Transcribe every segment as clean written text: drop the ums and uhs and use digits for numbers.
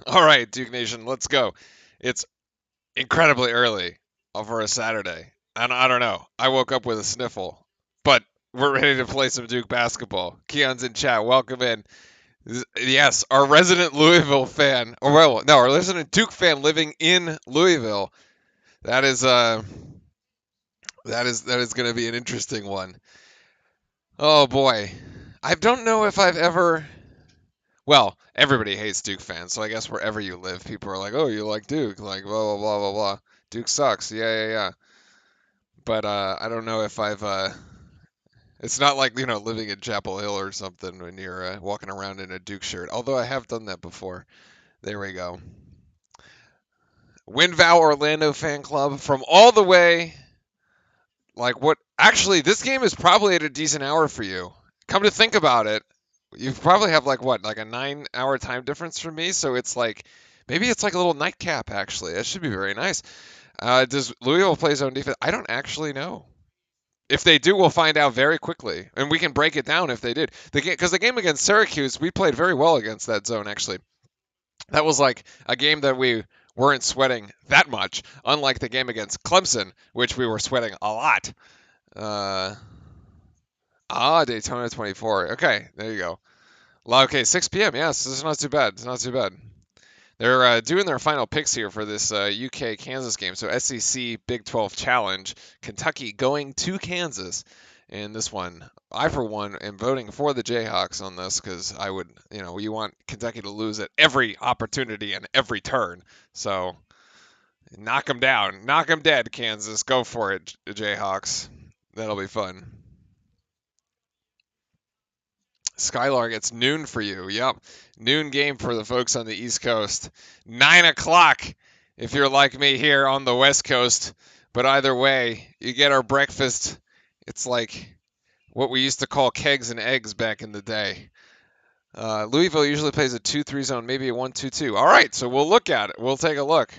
All right, Duke Nation, let's go. It's incredibly early for a Saturday. And I don't know. I woke up with a sniffle. But we're ready to play some Duke basketball. Keon's in chat. Welcome in. Yes, our resident Louisville fan, or well, no, our resident Duke fan living in Louisville. That is that is going to be an interesting one. Oh boy. I don't know if I've ever. Well, everybody hates Duke fans, so I guess wherever you live, people are like, "Oh, you like Duke?" Like blah blah blah blah blah. Duke sucks. Yeah yeah yeah. But I don't know if I've. It's not like living in Chapel Hill or something when you're walking around in a Duke shirt. Although I have done that before. There we go. WinVow Orlando fan club from all the way. Like what? Actually, this game is probably at a decent hour for you. Come to think about it, you probably have like what, like a 9 hour time difference from me. So it's like maybe it's like a little nightcap. Actually, that should be very nice. Does Louisville play zone defense? I don't actually know. If they do, we'll find out very quickly, and we can break it down if they did. Because the game against Syracuse, we played very well against that zone. Actually, that was like a game that we weren't sweating that much, unlike the game against Clemson, which we were sweating a lot. Uh, Daytona 24. Okay, there you go. Okay, 6 p.m. Yes, this is not too bad. It's not too bad. They're doing their final picks here for this UK Kansas game. So SEC Big 12 Challenge. Kentucky going to Kansas in this one. I, for one, am voting for the Jayhawks on this because I would, you want Kentucky to lose at every opportunity and every turn. So knock them down. Knock them dead, Kansas. Go for it, Jayhawks. That'll be fun. Skylark, it's noon for you. Yep. Noon game for the folks on the East Coast. 9 o'clock if you're like me here on the West Coast. But either way, you get our breakfast. It's like what we used to call kegs and eggs back in the day. Louisville usually plays a 2-3 zone, maybe a 1-2-2. All right, so we'll look at it. We'll take a look.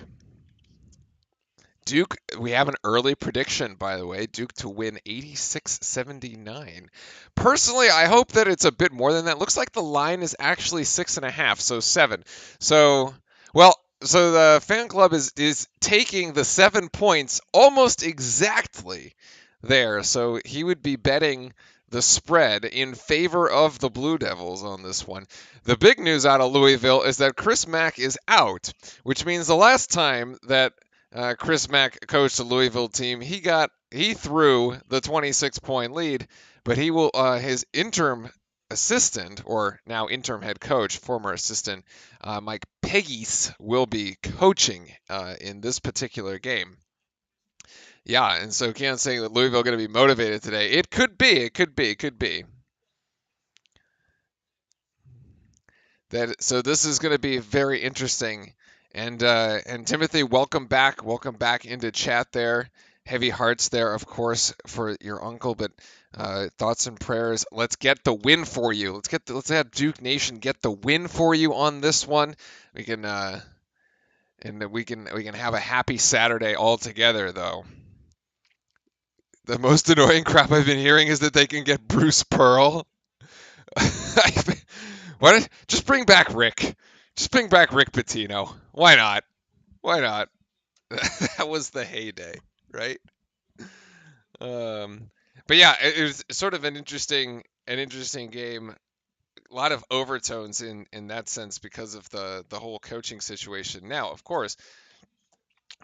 Duke, we have an early prediction, by the way. Duke to win 86-79. Personally, I hope that it's a bit more than that. Looks like the line is actually 6.5, so 7. So, well, so the fan club is taking the 7 points almost exactly there. So he would be betting the spread in favor of the Blue Devils on this one. The big news out of Louisville is that Chris Mack is out, which means the last time that Chris Mack coached the Louisville team, he threw the 26-point lead, but he will his interim assistant, or now interim head coach, former assistant Mike Pegues, will be coaching in this particular game. Yeah, and so Keon's saying that Louisville going to be motivated today. It could be, it could be, it could be. So this is going to be very interesting. And Timothy, welcome back into chat there. Heavy hearts there, of course, for your uncle. But thoughts and prayers. Let's get the win for you. Let's have Duke Nation get the win for you on this one. We can we can have a happy Saturday all together, though. The most annoying crap I've been hearing is that they can get Bruce Pearl. What? Just bring back Rick. Just bring back Rick Pitino. Why not? Why not? That was the heyday, right? Um, but yeah, it was sort of an interesting game. A lot of overtones in that sense because of the whole coaching situation. Now, of course,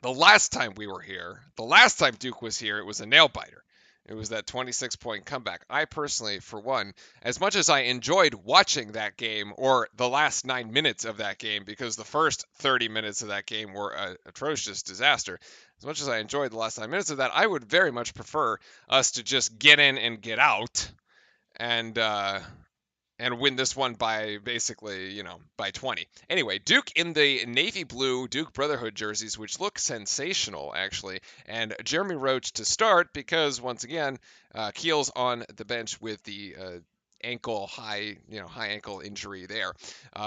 the last time we were here, the last time Duke was here, it was a nail biter. It was that 26-point comeback. I personally, for one, as much as I enjoyed watching that game, or the last 9 minutes of that game, because the first 30 minutes of that game were an atrocious disaster, as much as I enjoyed the last 9 minutes of that, I would very much prefer us to just get in and get out and win this one by basically, by 20. Anyway, Duke in the navy blue Duke Brotherhood jerseys, which look sensational, actually. And Jeremy Roach to start because, once again, Keel's on the bench with the high ankle injury there.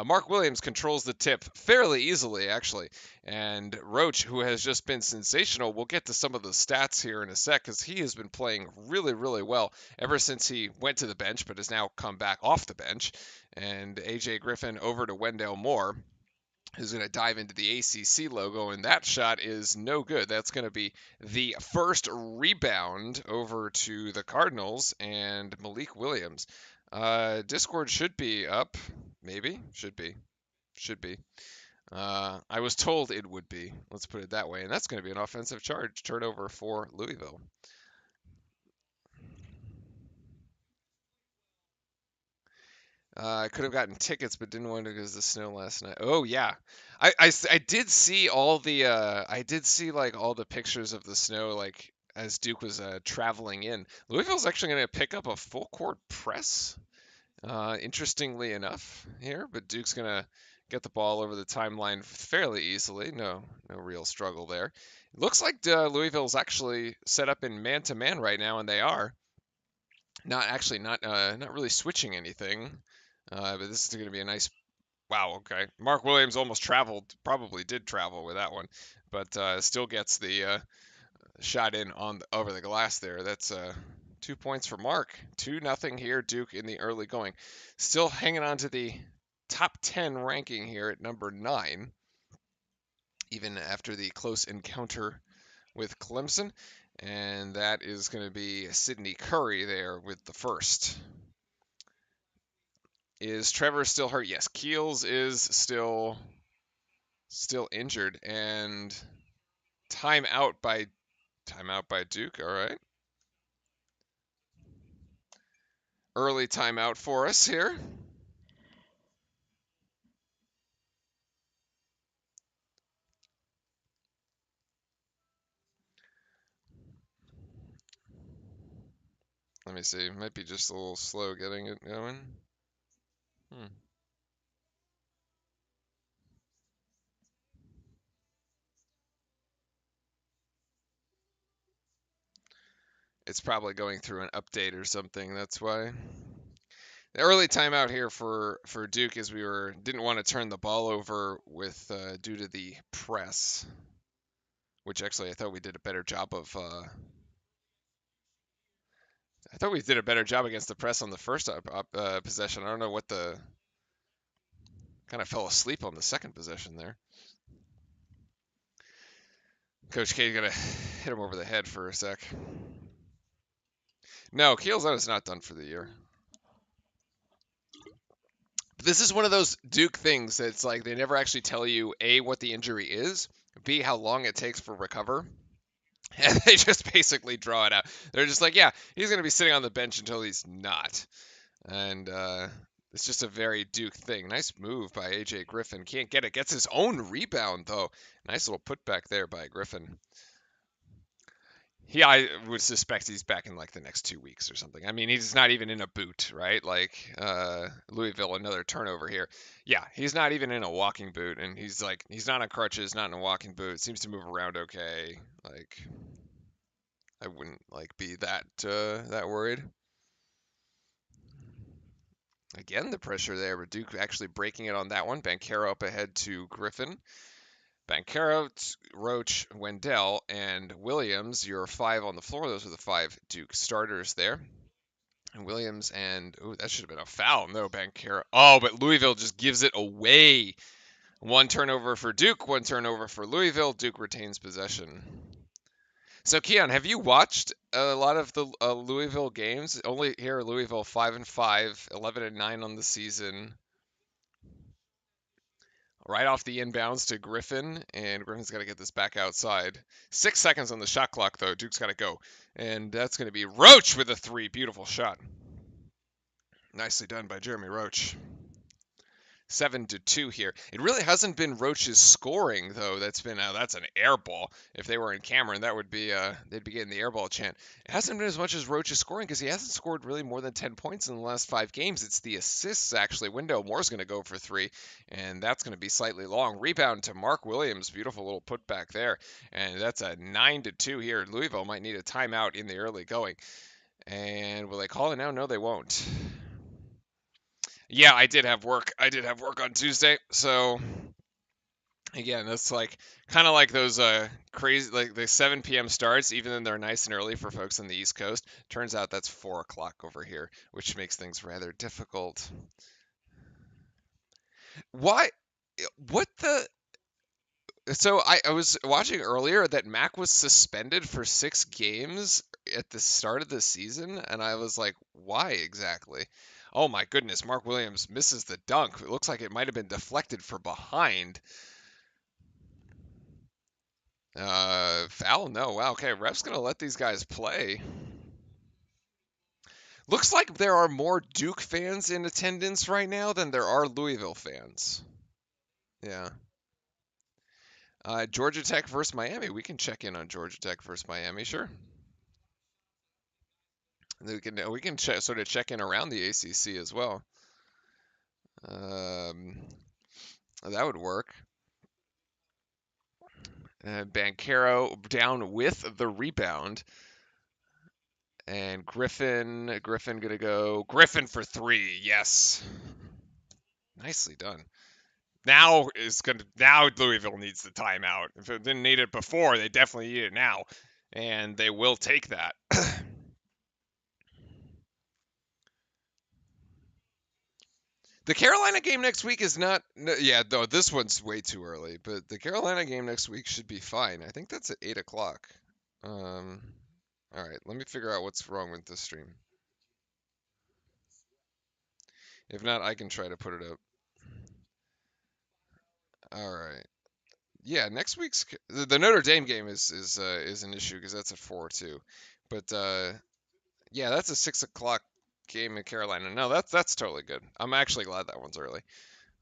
Mark Williams controls the tip fairly easily, actually. And Roach, who has just been sensational, we'll get to some of the stats here in a sec because he has been playing really, really well ever since he went to the bench, but has now come back off the bench. And AJ Griffin over to Wendell Moore. who's going to dive into the ACC logo, and that shot is no good. That's going to be the first rebound over to the Cardinals and Malik Williams. Discord should be up, maybe, should be. I was told it would be. Let's put it that way, and that's going to be an offensive charge turnover for Louisville. I could have gotten tickets, but didn't want to because of the snow last night. Oh yeah, I did see all the I did see like all the pictures of the snow like as Duke was traveling in. Louisville's actually going to pick up a full court press. Interestingly enough here, but Duke's going to get the ball over the timeline fairly easily. No real struggle there. It looks like Louisville's actually set up in man-to-man right now, and they are not really switching anything. But this is going to be a nice. Wow, okay. Mark Williams almost traveled, probably did travel with that one, but still gets the shot in over the glass there. That's 2 points for Mark. 2-0 here, Duke in the early going. Still hanging on to the top 10 ranking here at number 9, even after the close encounter with Clemson. And that is going to be Sidney Curry there with the first. Is Trevor still hurt? Yes, Keels is still injured, and timeout by Duke. All right, early timeout for us here. Let me see. Might be just a little slow getting it going. It's probably going through an update or something. That's why. The early timeout here for Duke is we didn't want to turn the ball over with due to the press, which actually I thought we did a better job of. I thought we did a better job against the press on the first possession. I don't know what the kind of fell asleep on the second possession there. Coach K gonna hit him over the head for a sec. No, Keels is not done for the year. But this is one of those Duke things that's like they never actually tell you A, what the injury is, B, how long it takes for recover. And they just basically draw it out. They're just like, yeah, he's going to be sitting on the bench until he's not. And it's just a very Duke thing. Nice move by A.J. Griffin. Can't get it. Gets his own rebound, though. Nice little putback there by Griffin. I would suspect he's back in like the next 2 weeks or something. I mean, he's not even in a boot, right? Like Louisville, another turnover here. Yeah, he's not even in a walking boot, and he's not on crutches, not in a walking boot. Seems to move around okay. Like I wouldn't like be that worried. Again, the pressure there, but Duke actually breaking it on that one. Banchero up ahead to Griffin. Banchero, Roach, Wendell, and Williams, your 5 on the floor. Those are the 5 Duke starters there. And Williams and, that should have been a foul. No, Banchero. Oh, but Louisville just gives it away. 1 turnover for Duke, 1 turnover for Louisville. Duke retains possession. So, Keon, have you watched a lot of the Louisville games? Only here, Louisville 5-5, 11-9 on the season. Right off the inbounds to Griffin, and Griffin's got to get this back outside. 6 seconds on the shot clock, though. Duke's got to go. And that's going to be Roach with a 3. Beautiful shot. Nicely done by Jeremy Roach. 7-2 here. It really hasn't been Roach's scoring though. That's an air ball. If they were in Cameron, that would be they'd be getting the air ball chant. It hasn't been as much as Roach's scoring because he hasn't scored really more than 10 points in the last 5 games. It's the assists actually. Wendell Moore's going to go for 3, and that's going to be slightly long. Rebound to Mark Williams. Beautiful little putback there, and that's a 9-2 here. Louisville might need a timeout in the early going. And will they call it now? No, they won't. Yeah, I did have work. I did have work on Tuesday, so again, that's like kind of like those crazy like the 7 p.m. starts, even though they're nice and early for folks on the East Coast. Turns out that's 4 o'clock over here, which makes things rather difficult. Why? what the? So I was watching earlier that Mack was suspended for 6 games at the start of the season, and I was like, why exactly? Oh my goodness, Mark Williams misses the dunk. It looks like it might have been deflected from behind. Foul? No. Wow. Okay, ref's gonna let these guys play. Looks like there are more Duke fans in attendance right now than there are Louisville fans. Yeah. Georgia Tech versus Miami. We can check in on Georgia Tech versus Miami, sure. We can sort of check in around the ACC as well. Um, that would work. Bancaro down with the rebound, and Griffin gonna go Griffin for 3. Yes, nicely done. Now Louisville needs the timeout. If it didn't need it before, they definitely need it now, and they will take that. The Carolina game next week is not. No, yeah, no, this one's way too early. But the Carolina game next week should be fine. I think that's at 8 o'clock. Um, all right, let me figure out what's wrong with this stream. If not, I can try to put it up. All right. Yeah, next week's the Notre Dame game is an issue because that's at 4 too. But yeah, that's a 6 o'clock game in Carolina. No, that's totally good. I'm actually glad that one's early.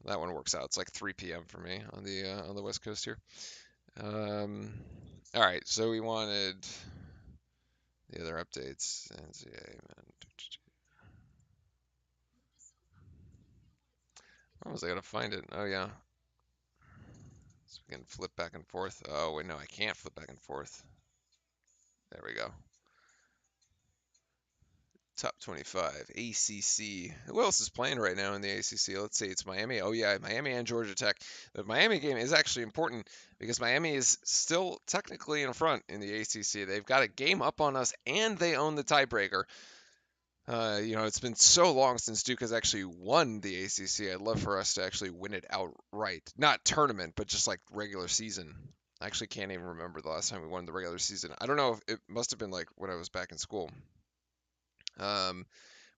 That one works out. It's like 3 p.m. for me on the West Coast here. All right, so we wanted the other updates. How was I gonna find it? Oh yeah, so we can flip back and forth. Oh wait, no, I can't flip back and forth. There we go. Top 25 ACC. Who else is playing right now in the ACC? Let's see. It's Miami. Oh yeah, Miami and Georgia Tech. The Miami game is actually important because Miami is still technically in front in the ACC. They've got a game up on us and they own the tiebreaker. It's been so long since Duke has actually won the ACC. I'd love for us to actually win it outright. Not tournament, but just like regular season. I actually can't even remember the last time we won the regular season. I don't know if it must have been like when I was back in school. Um,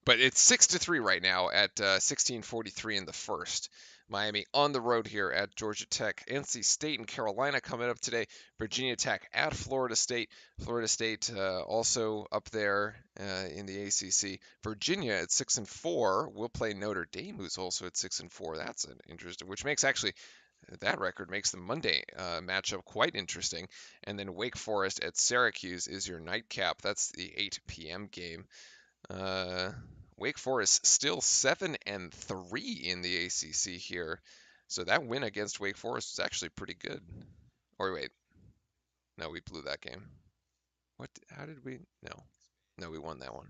but it's 6-3 right now at 16:43 in the first. Miami on the road here at Georgia Tech. NC State and Carolina coming up today. Virginia Tech at Florida State. Florida State also up there in the ACC. Virginia at 6-4 will play Notre Dame, who's also at 6-4. That's an interesting, which makes actually that record makes the Monday matchup quite interesting. And then Wake Forest at Syracuse is your nightcap. That's the 8 p.m. game. Uh, Wake Forest still 7-3 in the ACC here, so that win against Wake Forest was actually pretty good. Or wait, no, we blew that game. What? How did we? No, we won that one.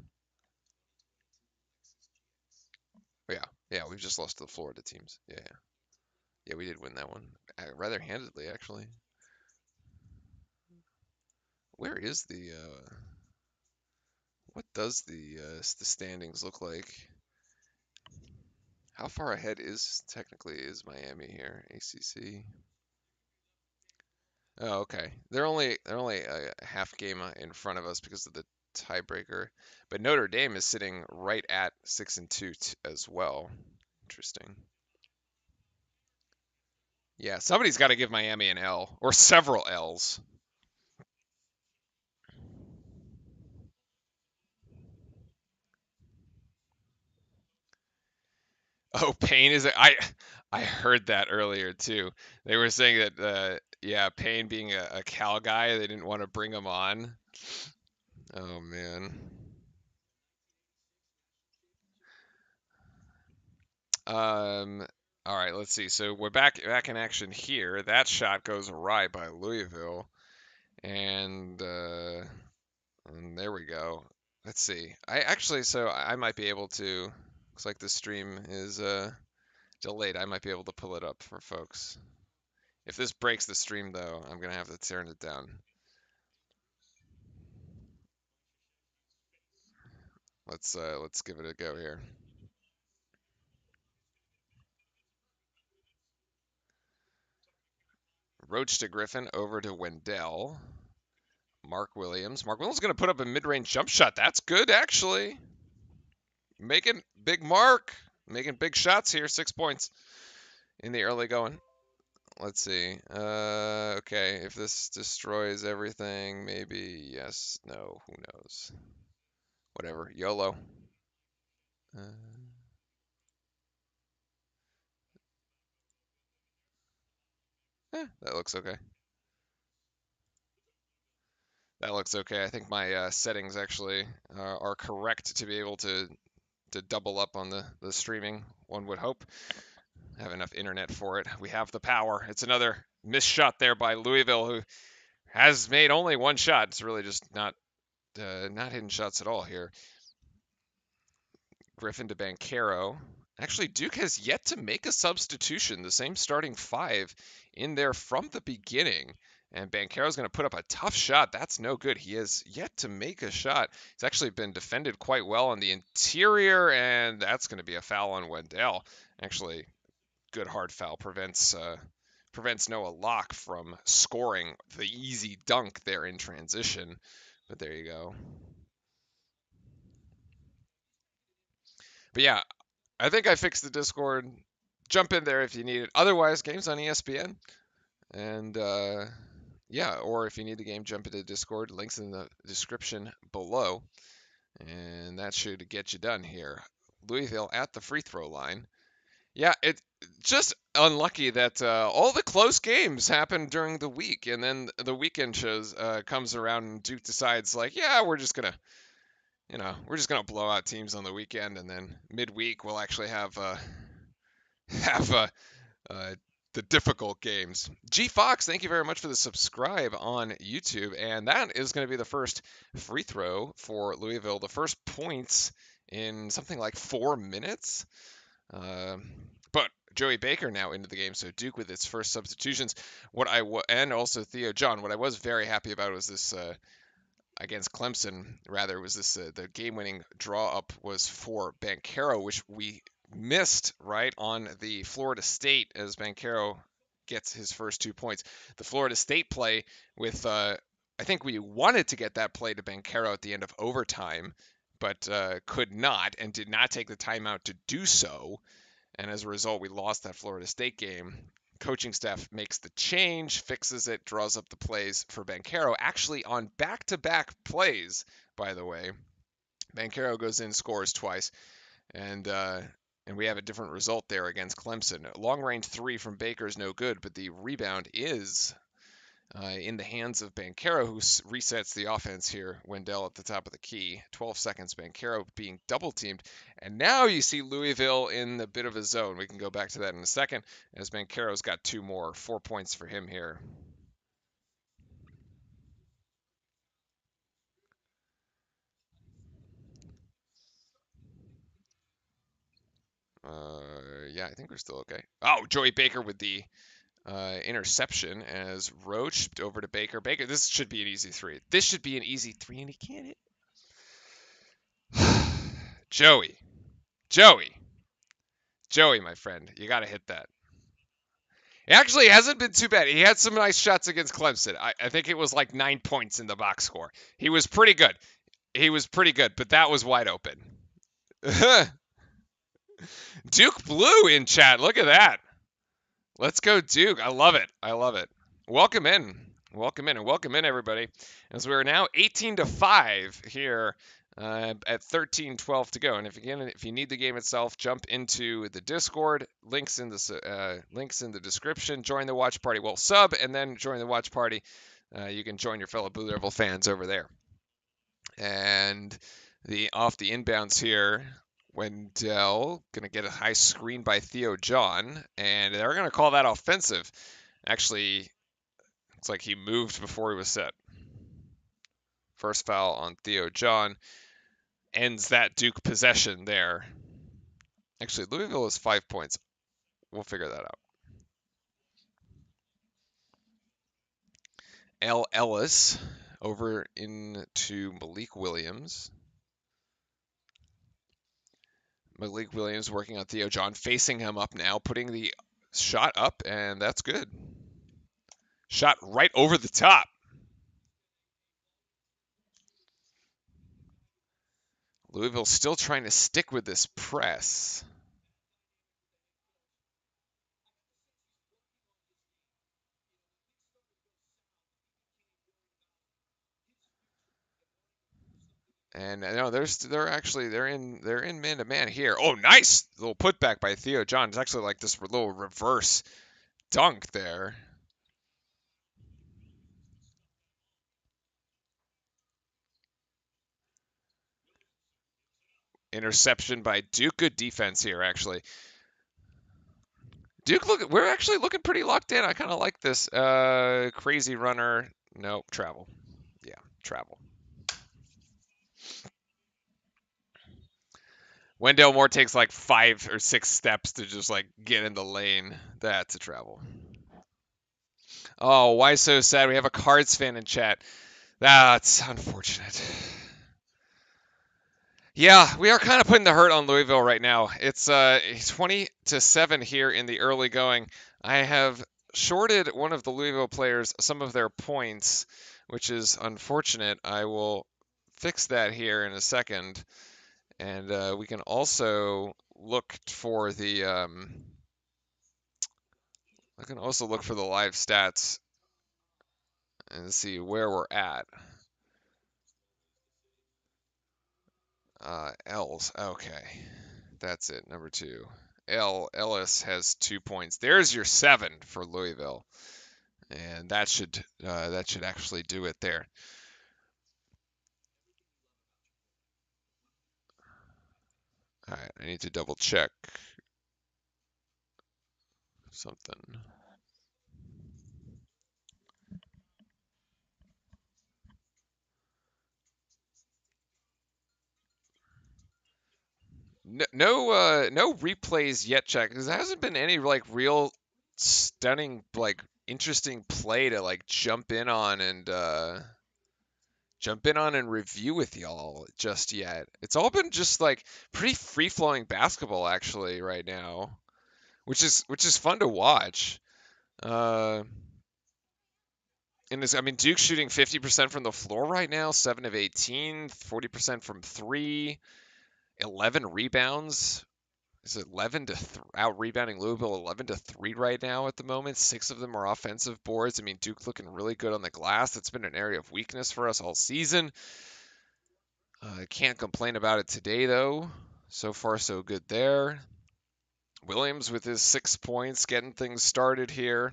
Oh, yeah, we just lost to the Florida teams. Yeah, we did win that one rather handedly actually. Where is the? What does the standings look like? How far ahead is Miami here? ACC. Oh, okay. They're only a half game in front of us because of the tiebreaker. But Notre Dame is sitting right at 6-2 as well. Interesting. Yeah, somebody's got to give Miami an L or several L's. Oh, Payne is I heard that earlier too. They were saying that yeah, Payne being a Cal guy, they didn't want to bring him on. Oh man. Um, all right, let's see. So we're back in action here. That shot goes awry by Louisville, and there we go. Let's see. I might be able to. Looks like the stream is delayed. I might be able to pull it up for folks. If this breaks the stream, though, I'm gonna have to turn it down. Let's give it a go here. Roach to Griffin, over to Wendell. Mark Williams. Mark Williams going to put up a mid-range jump shot. That's good, actually. Making big mark. Making big shots here. 6 points in the early going. Let's see. Okay, if this destroys everything, maybe yes, no, who knows. Whatever. YOLO. That looks okay. That looks okay. I think my settings actually are correct to be able to double up on the streaming, one would hope. Have enough internet for it. We have the power. It's another missed shot there by Louisville, who has made only one shot. It's really just not hitting shots at all here. Griffin to Banchero. Actually, Duke has yet to make a substitution. The same starting five in there from the beginning. And Banchero's going to put up a tough shot. That's no good. He has yet to make a shot. He's actually been defended quite well on the interior, and that's going to be a foul on Wendell. Actually, good hard foul prevents Noah Locke from scoring the easy dunk there in transition. But there you go. But yeah, I think I fixed the Discord. Jump in there if you need it. Otherwise, game's on ESPN. And yeah, or if you need the game, jump into Discord. Links in the description below. And that should get you done here. Louisville at the free throw line. Yeah, it's just unlucky that all the close games happen during the week, and then the weekend comes around and Duke decides like, yeah, we're just gonna blow out teams on the weekend, and then midweek we'll actually have the difficult games. G Fox, thank you very much for the subscribe on YouTube, and that is going to be the first free throw for Louisville, the first points in something like 4 minutes. But Joey Baker now into the game, so Duke with its first substitutions. And also Theo John. What I was very happy about was this against Clemson. Rather, was this the game-winning draw up was for Banchero, which we missed right on the Florida State as Banchero gets his first 2 points. The Florida State play with I think we wanted to get that play to Banchero at the end of overtime, but could not and did not take the timeout to do so. And as a result, we lost that Florida State game. Coaching staff makes the change, fixes it, draws up the plays for Banchero. Actually, on back-to-back plays, by the way, Banchero goes in, scores twice, and we have a different result there against Clemson. Long-range three from Baker is no good, but the rebound is in the hands of Banchero, who resets the offense here. Wendell at the top of the key. 12 seconds, Banchero being double-teamed. And now you see Louisville in a bit of a zone. We can go back to that in a second, as Banchero's got 2 more. 4 points for him here. Yeah, I think we're still okay. Oh, Joey Baker with the interception as Roach over to Baker. Baker, this should be an easy 3. This should be an easy 3, and he can't hit. Joey, my friend, you got to hit that. It actually hasn't been too bad. He had some nice shots against Clemson. I think it was like 9 points in the box score. He was pretty good. But that was wide open. Duke Blue in chat. Look at that. Let's go, Duke. I love it. Welcome in, everybody. As we're now 18-5 here at 13:12 to go. And if you need the game itself, jump into the Discord. Links in the description. Join the watch party. Well, sub and then join the watch party. You can join your fellow Blue Devil fans over there. And off the inbounds here. Wendell going to get a high screen by Theo John, and they're going to call that offensive. Actually, looks like he moved before he was set. First foul on Theo John ends that Duke possession there. Actually, Louisville is 5 points. We'll figure that out. L. Ellis over into Malik Williams. Malik Williams working on Theo John, facing him up now, putting the shot up, and that's good. Shot right over the top. Louisville still trying to stick with this press. And no, they're in man to man here. Oh, nice little putback by Theo John. It's actually like this little reverse dunk there. Interception by Duke. Good defense here, actually. Duke, we're actually looking pretty locked in. I kind of like this. Crazy runner. Nope, travel. Yeah, travel. Wendell Moore takes like 5 or 6 steps to just like get in the lane. That's a travel. Oh, why so sad? We have a Cards fan in chat. That's unfortunate. Yeah, we are kind of putting the hurt on Louisville right now. It's 20-7 here in the early going. I have shorted one of the Louisville players some of their points, which is unfortunate. I will fix that here in a second, and we can also look for the I can also look for the live stats and see where we're at. L's. Okay. That's it. Number 2. Ellis has 2 points. There's your 7 for Louisville. And that should actually do it there. All right, I need to double check something. No replays yet, check, because there hasn't been any like real stunning, like interesting play to like jump in on and review with y'all just yet. It's all been just like pretty free flowing basketball actually right now, which is fun to watch. Uh, and I mean, Duke's shooting 50% from the floor right now, 7 of 18, 40% from three, 11 rebounds. Is it 11 to out rebounding Louisville 11 to 3 right now at the moment. 6 of them are offensive boards. I mean, Duke looking really good on the glass. That's been an area of weakness for us all season. Can't complain about it today though. So far, so good there. Williams with his 6 points, getting things started here.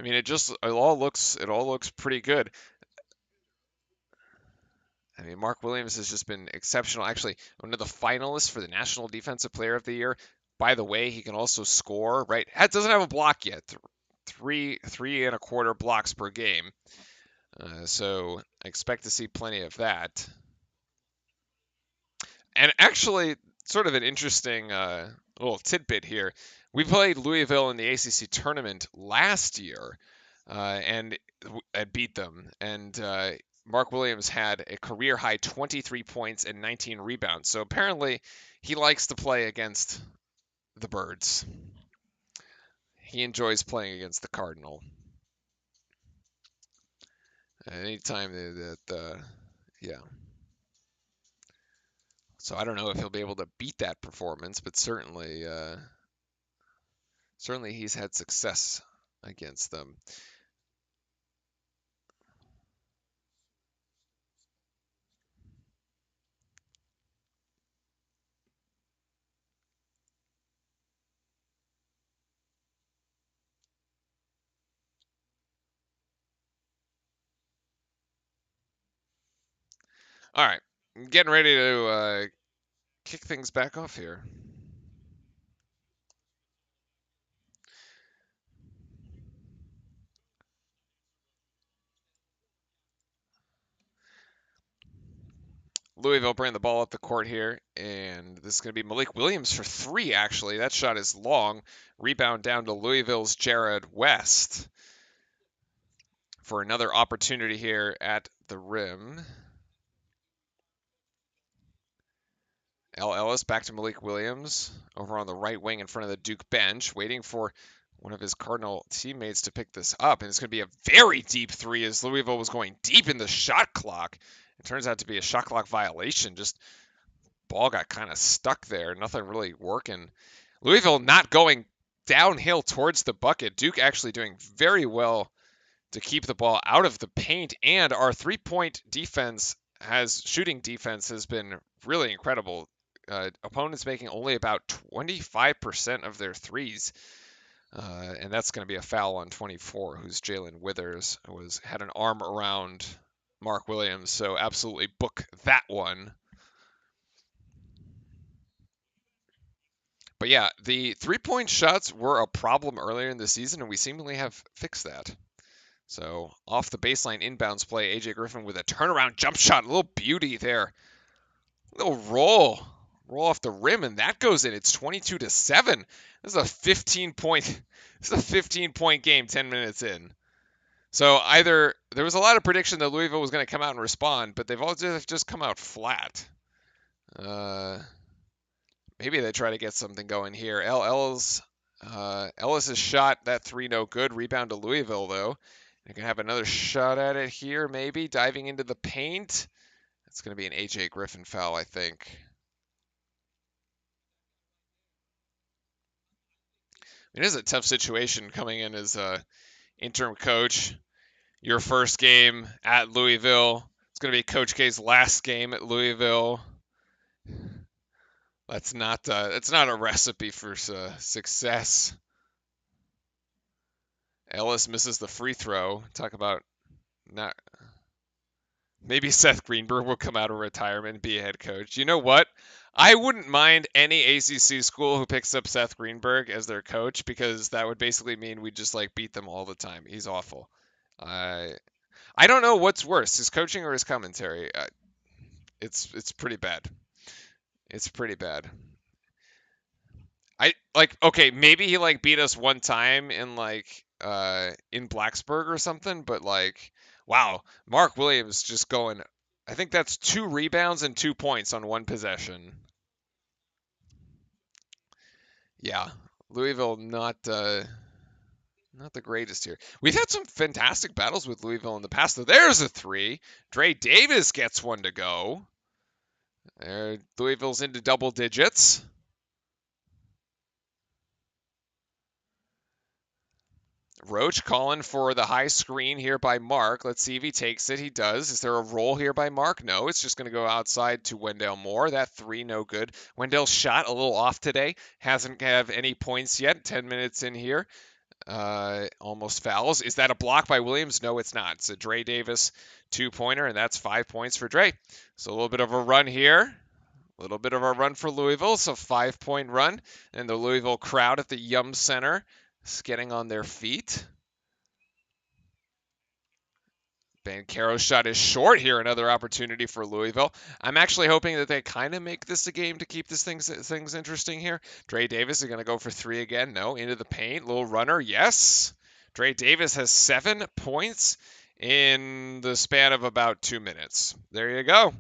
I mean, it all looks pretty good. I mean, Mark Williams has just been exceptional. Actually, one of the finalists for the National Defensive Player of the Year. By the way, he can also score. Right, doesn't have a block yet. Three and a quarter blocks per game. So I expect to see plenty of that. And actually, sort of an interesting little tidbit here. We played Louisville in the ACC tournament last year, and beat them. And Mark Williams had a career high 23 points and 19 rebounds. So apparently, he likes to play against the Birds. He enjoys playing against the Cardinal. Anytime yeah. So I don't know if he'll be able to beat that performance, but certainly he's had success against them. All right, getting ready to kick things back off here. Louisville bringing the ball up the court here, and this is going to be Malik Williams for 3, actually. That shot is long. Rebound down to Louisville's Jared West for another opportunity here at the rim. Ellis back to Malik Williams over on the right wing in front of the Duke bench, waiting for one of his Cardinal teammates to pick this up, and it's going to be a very deep three as Louisville was going deep in the shot clock. It turns out to be a shot clock violation. Just ball got kind of stuck there. Nothing really working. Louisville not going downhill towards the bucket. Duke actually doing very well to keep the ball out of the paint, and our three-point defense shooting defense has been really incredible. Opponents making only about 25% of their threes. And that's going to be a foul on 24, who's Jalen Withers, had an arm around Mark Williams. So absolutely book that one. But yeah, the three-point shots were a problem earlier in the season, and we seemingly have fixed that. So off the baseline inbounds play, AJ Griffin with a turnaround jump shot, a little beauty there. A little roll off the rim, and that goes in. It's 22-7. This is a 15-point game 10 minutes in. So either there was a lot of prediction that Louisville was going to come out and respond, but they've all just come out flat. Maybe they try to get something going here. Ellis's shot, that three no good. Rebound to Louisville though. They can have another shot at it here, maybe diving into the paint. It's going to be an AJ Griffin foul, I think. It is a tough situation coming in as a interim coach. Your first game at Louisville. It's going to be Coach K's last game at Louisville. That's not a recipe for success. Ellis misses the free throw. Talk about not. Maybe Seth Greenberg will come out of retirement and be a head coach. You know what? I wouldn't mind any ACC school who picks up Seth Greenberg as their coach, because that would basically mean we just beat them all the time. He's awful. I don't know what's worse, his coaching or his commentary. It's pretty bad. It's pretty bad. Okay, maybe he beat us one time in in Blacksburg or something, but wow, Mark Williams just going. I think that's 2 rebounds and 2 points on one possession. Yeah, Louisville not the greatest here. We've had some fantastic battles with Louisville in the past, though. There's a 3. Dre Davis gets one to go. Louisville's into double digits. Roach calling for the high screen here by Mark. Let's see if he takes it. He does. Is there a roll here by Mark? No, it's just going to go outside to Wendell Moore. That 3, no good. Wendell's shot a little off today. Hasn't have any points yet. 10 minutes in here. Almost fouls. Is that a block by Williams? No, it's not. It's a Dre Davis 2-pointer, and that's 5 points for Dre. So a little bit of a run here. A little bit of a run for Louisville. So 5-point run. And the Louisville crowd at the Yum Center is getting on their feet. Banchero's shot is short here. Another opportunity for Louisville. I'm actually hoping that they kind of make this a game to keep things interesting here. Dre Davis is going to go for 3 again. No, into the paint. Little runner. Yes. Dre Davis has 7 points in the span of about 2 minutes. There you go.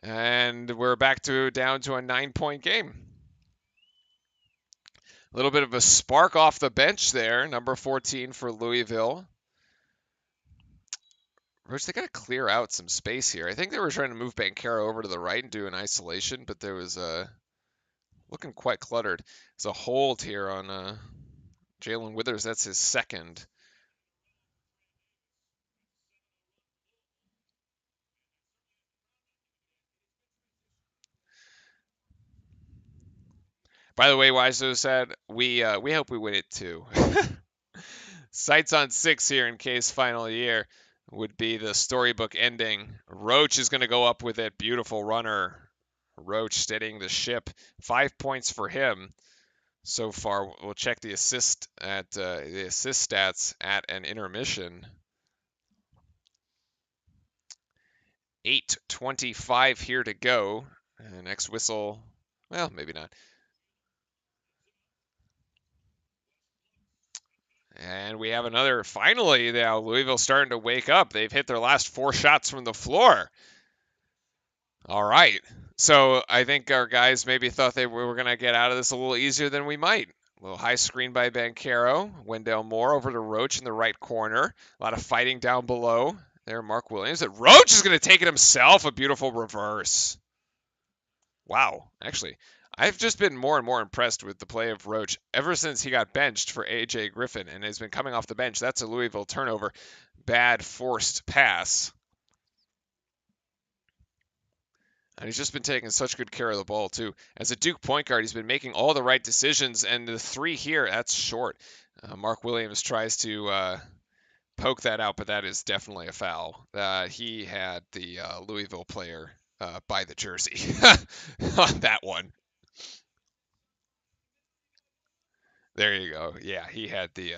And we're back down to a 9-point game. A little bit of a spark off the bench there. Number 14 for Louisville. Roach, they got to clear out some space here. I think they were trying to move Banchero over to the right and do an isolation, but there was looking quite cluttered. There's a hold here on Jalen Withers. That's his second. By the way, Wiseau said, we hope we win it too. Sights on 6 here in K's final year would be the storybook ending. Roach is going to go up with it. Beautiful runner. Roach steadying the ship. 5 points for him so far. We'll check the assist stats at an intermission. 8:25 here to go. Next whistle. Well, maybe not. And we have another, finally now, Louisville starting to wake up. They've hit their last 4 shots from the floor. All right. So I think our guys maybe thought we were going to get out of this a little easier than we might. A little high screen by Banchero. Wendell Moore over to Roach in the right corner. A lot of fighting down below. There, Mark Williams. Roach is going to take it himself. A beautiful reverse. Wow, actually, I've just been more and more impressed with the play of Roach ever since he got benched for AJ Griffin and has been coming off the bench. That's a Louisville turnover. Bad forced pass. And he's just been taking such good care of the ball, too. As a Duke point guard, he's been making all the right decisions, and the three here, that's short. Mark Williams tries to poke that out, but that is definitely a foul. He had the Louisville player by the jersey on that one. There you go. Yeah, he had the.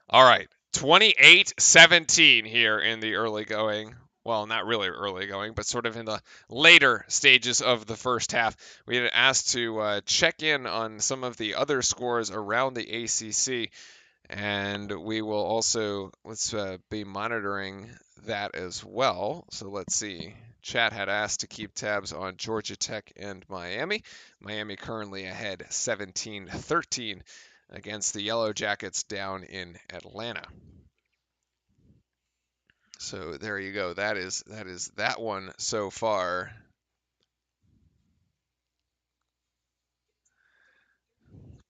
All right, 28-17 here in the early going. Well, not really early going, but sort of in the later stages of the first half. We had asked to check in on some of the other scores around the ACC, and we will also let's be monitoring that as well. So let's see. Chat had asked to keep tabs on Georgia Tech and Miami. Miami currently ahead 17-13 against the Yellow Jackets down in Atlanta. So there you go. That is that one so far.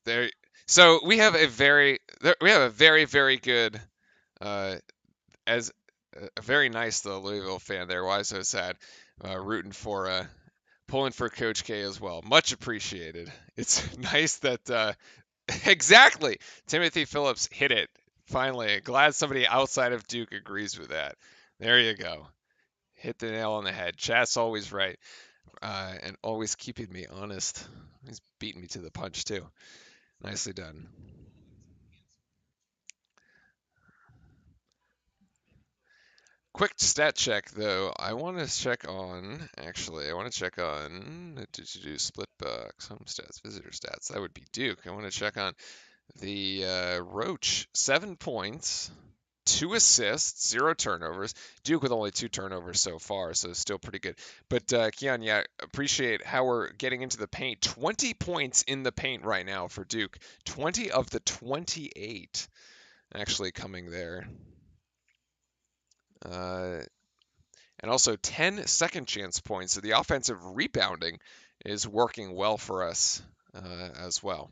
There. So we have a very good as a very nice the Louisville fan there. Why so sad? Rooting for pulling for Coach K as well. Much appreciated. It's nice that exactly Timothy Phillips hit it finally. Glad somebody outside of Duke agrees with that. There you go. Hit the nail on the head. Chat's always right, and always keeping me honest. He's beating me to the punch too. Nicely done. Quick stat check though. I want to check on. Actually, I want to check on. Do split box, home stats, visitor stats. That would be Duke. I want to check on the Roach. 7 points. 2 assists, 0 turnovers. Duke with only 2 turnovers so far, so still pretty good. But Keon, yeah, appreciate how we're getting into the paint. 20 points in the paint right now for Duke. 20 of the 28 actually coming there. And also 10 second chance points. So the offensive rebounding is working well for us as well.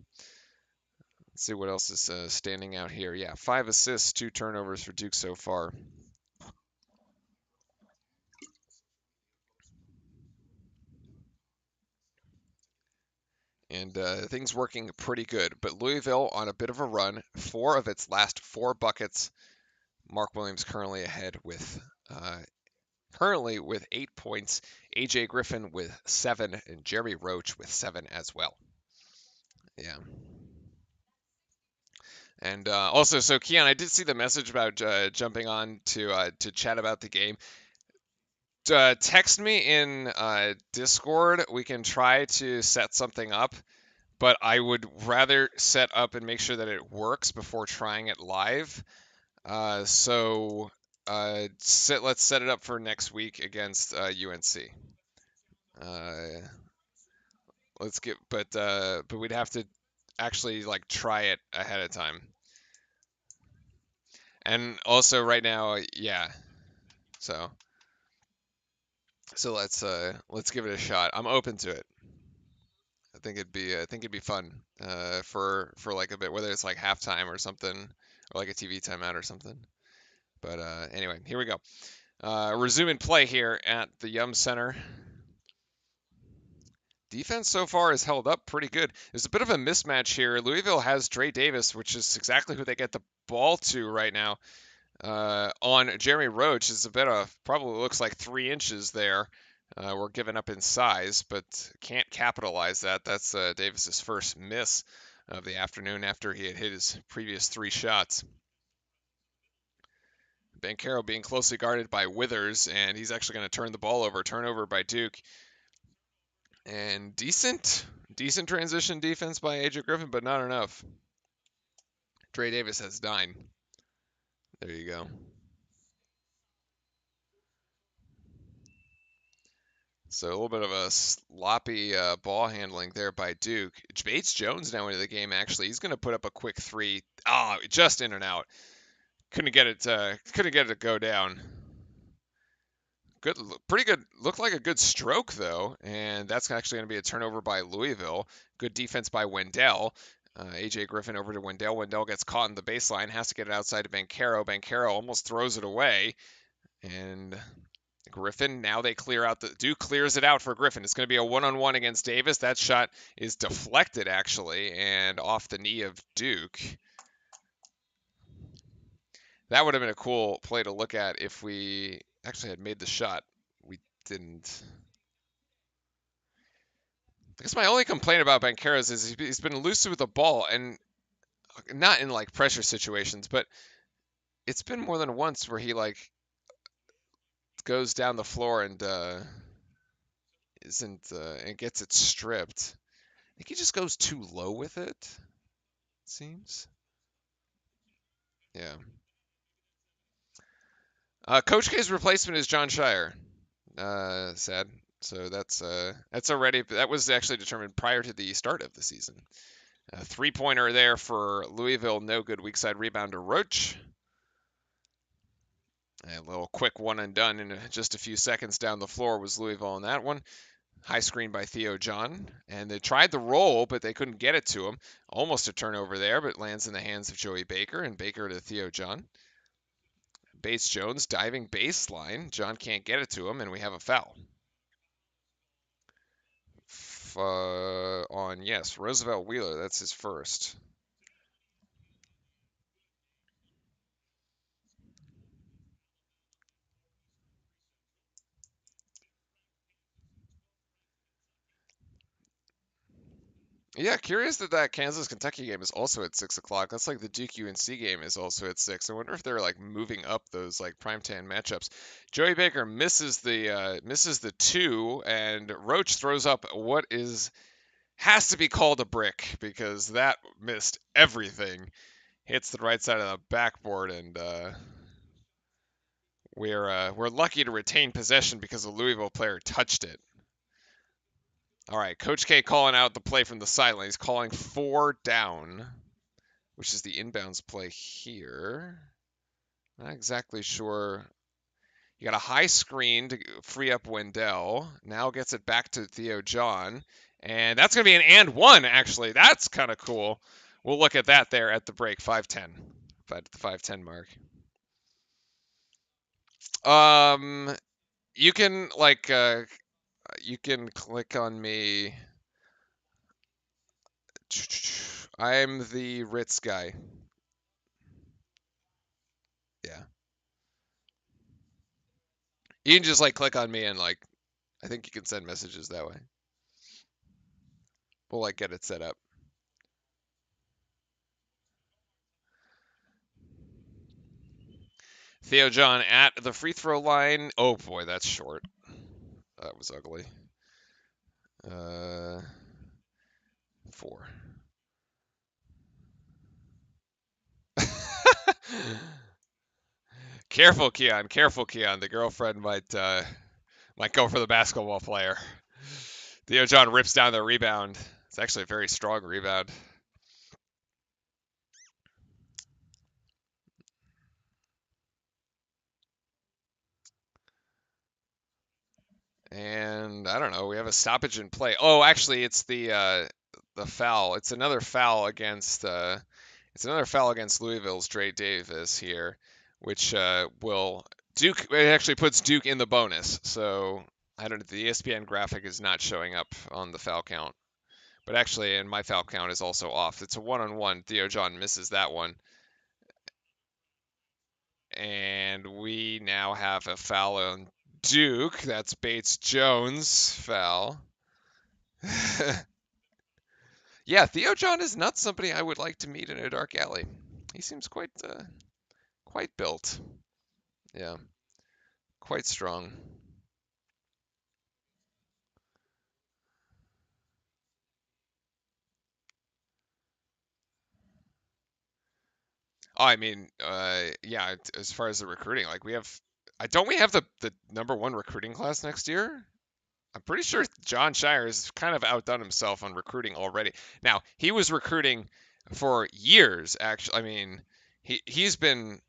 Let's see what else is standing out here. Yeah, 5 assists, 2 turnovers for Duke so far. And things working pretty good. But Louisville on a bit of a run. 4 of its last 4 buckets. Mark Williams currently ahead with 8 points. AJ Griffin with 7 and Jerry Roach with 7 as well. Yeah. And also, so Keon, I did see the message about jumping on to chat about the game. Text me in Discord. We can try to set something up, but I would rather set up and make sure that it works before trying it live. So let's set it up for next week against UNC. But we'd have to actually like try it ahead of time. And also right now, yeah. So let's give it a shot. I'm open to it. I think it'd be fun for like a bit, whether it's like halftime or something, or like a TV timeout or something. But anyway, here we go. Resuming play here at the Yum Center. Defense so far has held up pretty good. There's a bit of a mismatch here. Louisville has Dre Davis, which is exactly who they get the ball to right now. On Jeremy Roach is a bit of probably looks like 3 inches there. We're giving up in size, but can't capitalize that. That's Davis's first miss of the afternoon after he had hit his previous 3 shots. Banchero being closely guarded by Withers, and he's actually going to turn the ball over. Turnover by Duke. And decent transition defense by AJ Griffin, but not enough. Dre Davis has 9. There you go. So a little bit of a sloppy ball handling there by Duke. Bates Jones now into the game. Actually, he's going to put up a quick three. Oh, just in and out. Couldn't get it. Couldn't get it to go down. Good, pretty good. Looked like a good stroke though, and that's actually going to be a turnover by Louisville. Good defense by Wendell. AJ Griffin over to Wendell. Wendell gets caught in the baseline, has to get it outside to Bancaro. Bancaro almost throws it away, and Griffin, now they clear out Duke clears it out for Griffin. It's going to be a one-on-one against Davis. That shot is deflected actually and off the knee of Duke. That would have been a cool play to look at if we actually had made the shot. We didn't. I guess my only complaint about Banqueros is he's been elusive with the ball, and not in like pressure situations, but it's been more than once where he like goes down the floor and isn't and gets it stripped. I think he just goes too low with it. It seems. Yeah. Coach K's replacement is John Shire. Sad. So that's already that was actually determined prior to the start of the season. A three-pointer there for Louisville, no good. Weak side rebound to Roach. A little quick one and done in just a few seconds down the floor was Louisville on that one. High screen by Theo John, and they tried the roll, but they couldn't get it to him. Almost a turnover there, but lands in the hands of Joey Baker, and Baker to Theo John. Bates Jones diving baseline. John can't get it to him, and we have a foul. On, yes, Roosevelt Wheeler. That's his first. Yeah, curious that Kansas-Kentucky game is also at 6 o'clock. That's like the Duke-UNC game is also at 6. I wonder if they're like moving up those like primetime matchups. Joey Baker misses the two, and Roach throws up what has to be called a brick because that missed everything. Hits the right side of the backboard, and we're lucky to retain possession because the Louisville player touched it. All right, Coach K calling out the play from the sideline. He's calling 4 down, which is the inbounds play here. Not exactly sure. You got a high screen to free up Wendell. Now gets it back to Theo John. And that's going to be an and one, actually. That's kind of cool. We'll look at that there at the break. 5:10. At the 5:10 mark. You can you can click on me. I'm the Ritz guy. Yeah. You can just like click on me and like I think you can send messages that way. We'll like get it set up. Theo John at the free throw line. Oh boy, that's short. That was ugly. 4. Careful, Keon. Careful, Keon. The girlfriend might go for the basketball player. Theo John rips down the rebound. It's actually a very strong rebound. And I don't know. We have a stoppage in play. Oh, actually, it's the foul. It's another foul against Louisville's Dre Davis here, which will Duke. It actually puts Duke in the bonus. So I don't. The ESPN graphic is not showing up on the foul count, but actually, and my foul count is also off. It's a one-on-one. Theo John misses that one, and we now have a foul on Duke. That's Bates Jones foul. Yeah, Theo John is not somebody I would like to meet in a dark alley. He seems quite built. Yeah, quite strong. Oh, I mean, yeah. As far as the recruiting, like we have, don't we have the number one recruiting class next year? I'm pretty sure John Shire has kind of outdone himself on recruiting already. Now, he was recruiting for years, actually. I mean, he's been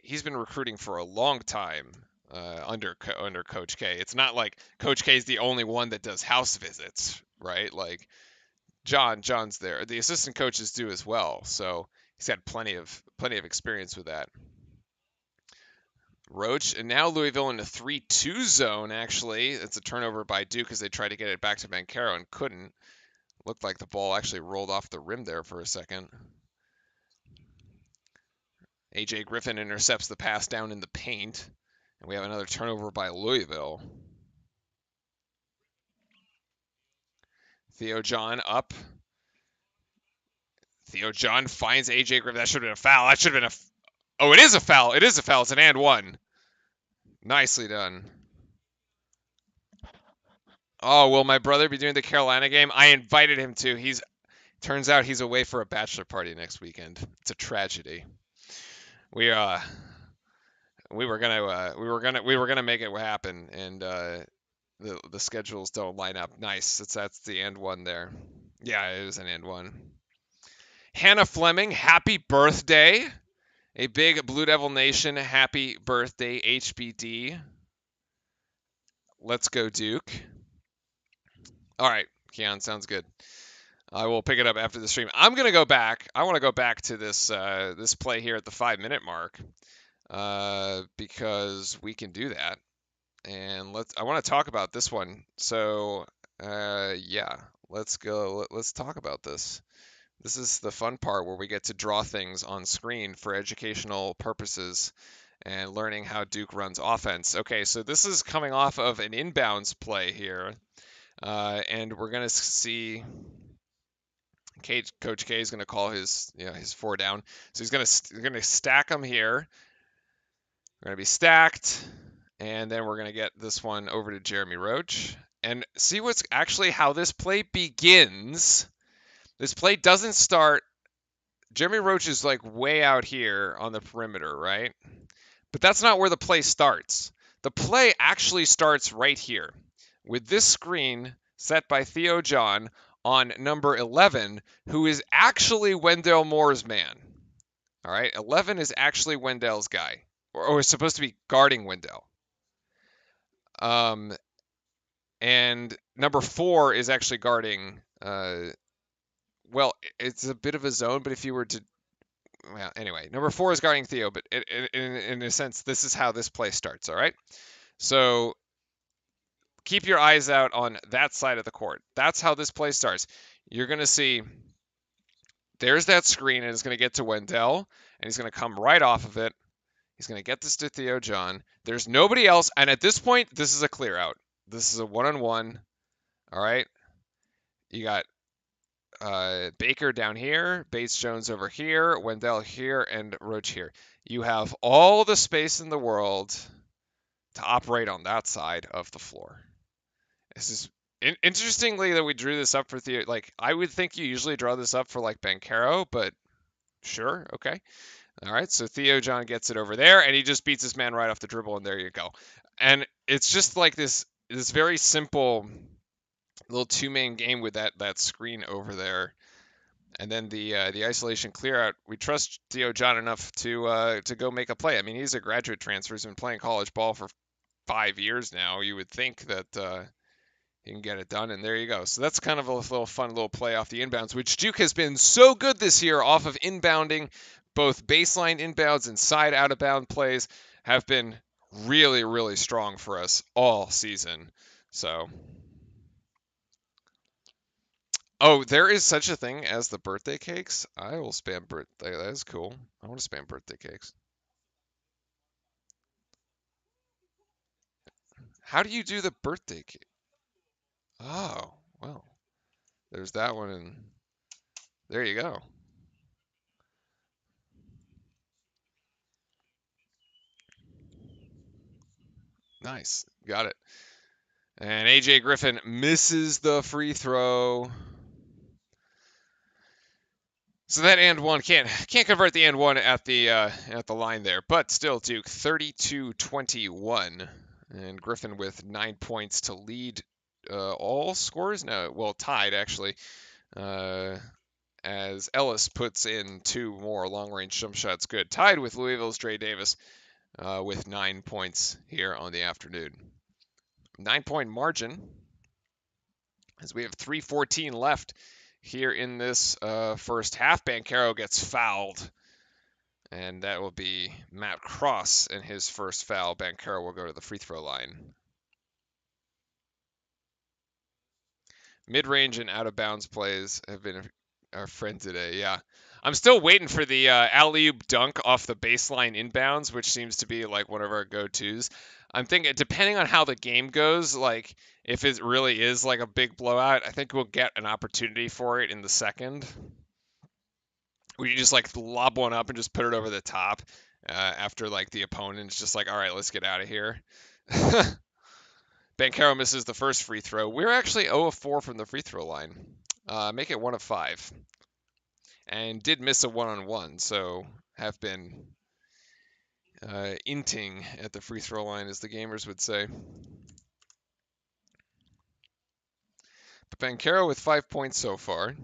recruiting for a long time under Coach K. It's not like Coach K is the only one that does house visits, right? Like John's there. The assistant coaches do as well. So he's had plenty of experience with that. Roach, and now Louisville in a 3-2 zone, actually. It's a turnover by Duke as they tried to get it back to Bancaro and couldn't. Looked like the ball actually rolled off the rim there for a second. A.J. Griffin intercepts the pass down in the paint, and we have another turnover by Louisville. Theo John up. Theo John finds A.J. Griffin. That should have been a foul. That should have been a... Oh, it is a foul. It is a foul. It's an and one. Nicely done. Oh, will my brother be doing the Carolina game? I invited him to. Turns out he's away for a bachelor party next weekend. It's a tragedy. We were gonna make it happen, and the schedules don't line up. Nice. That's the and one there. Yeah, it was an and one. Hannah Fleming, happy birthday. A big Blue Devil Nation happy birthday, HBD. Let's go, Duke. All right, Keon, sounds good. I will pick it up after the stream. I'm gonna go back. I want to go back to this this play here at the 5-minute mark because we can do that. And I want to talk about this one. So yeah, let's go. Let's talk about this. This is the fun part where we get to draw things on screen for educational purposes and learning how Duke runs offense. Okay, so this is coming off of an inbounds play here. And we're going to see Coach K is going to call his 4 down. So he's going to stack them here. We're going to be stacked. And then we're going to get this one over to Jeremy Roach. And see what's actually how this play begins. This play doesn't start. Jeremy Roach is like way out here on the perimeter, right? But that's not where the play starts. The play actually starts right here with this screen set by Theo John on number 11, who is actually Wendell Moore's man. All right, 11 is actually Wendell's guy, or is supposed to be guarding Wendell. And number 4 is actually guarding. Well, it's a bit of a zone, but if you were to, well, anyway, number 4 is guarding Theo, but in a sense, this is how this play starts. All right, so keep your eyes out on that side of the court. That's how this play starts. You're going to see there's that screen, and it's going to get to Wendell, and he's going to come right off of it. He's going to get this to Theo John. There's nobody else, and at this point, this is a clear out. This is a one-on-one. All right. You got Baker down here, Bates Jones over here, Wendell here, and Roach here. You have all the space in the world to operate on that side of the floor. This is interestingly that we drew this up for Theo. Like, I would think you usually draw this up for like Bancaro, but sure, okay. All right, so Theo John gets it over there, and he just beats his man right off the dribble, and there you go. And it's just like this very simple little 2-man game with that screen over there, and then the isolation clear out. We trust Theo John enough to go make a play. I mean, he's a graduate transfer. He's been playing college ball for 5 years now. You would think that he can get it done, and there you go. So that's kind of a little fun little play off the inbounds, which Duke has been so good this year off of inbounding. Both baseline inbounds and side out of bound plays have been really, really strong for us all season. So, oh, there is such a thing as the birthday cakes. I will spam birthday. That is cool. I want to spam birthday cakes. How do you do the birthday cake? Oh, well, there's that one, and there you go. Nice. Got it. And A.J. Griffin misses the free throw. So that and one can't convert the and one at the line there, but still Duke 32-21, and Griffin with 9 points to lead all scores? No, well, tied actually. As Ellis puts in 2 more long-range jump shots. Good. Tied with Louisville's Dre Davis with 9 points here on the afternoon. 9-point margin as we have 3:14 left here in this first half. Banchero gets fouled, and that will be Matt Cross in his first foul. Banchero will go to the free throw line. Mid-range and out-of-bounds plays have been our friend today. Yeah. I'm still waiting for the alley-oop dunk off the baseline inbounds, which seems to be like one of our go-tos. I'm thinking, depending on how the game goes, like if it really is like a big blowout, I think we'll get an opportunity for it in the second. We just like lob one up and just put it over the top after like the opponent's just like, all right, let's get out of here. Banchero misses the first free throw. We're actually 0 of 4 from the free throw line. Make it 1 of 5. And did miss a one-on-one, so have been inting at the free throw line, as the gamers would say. But Banchero with 5 points so far.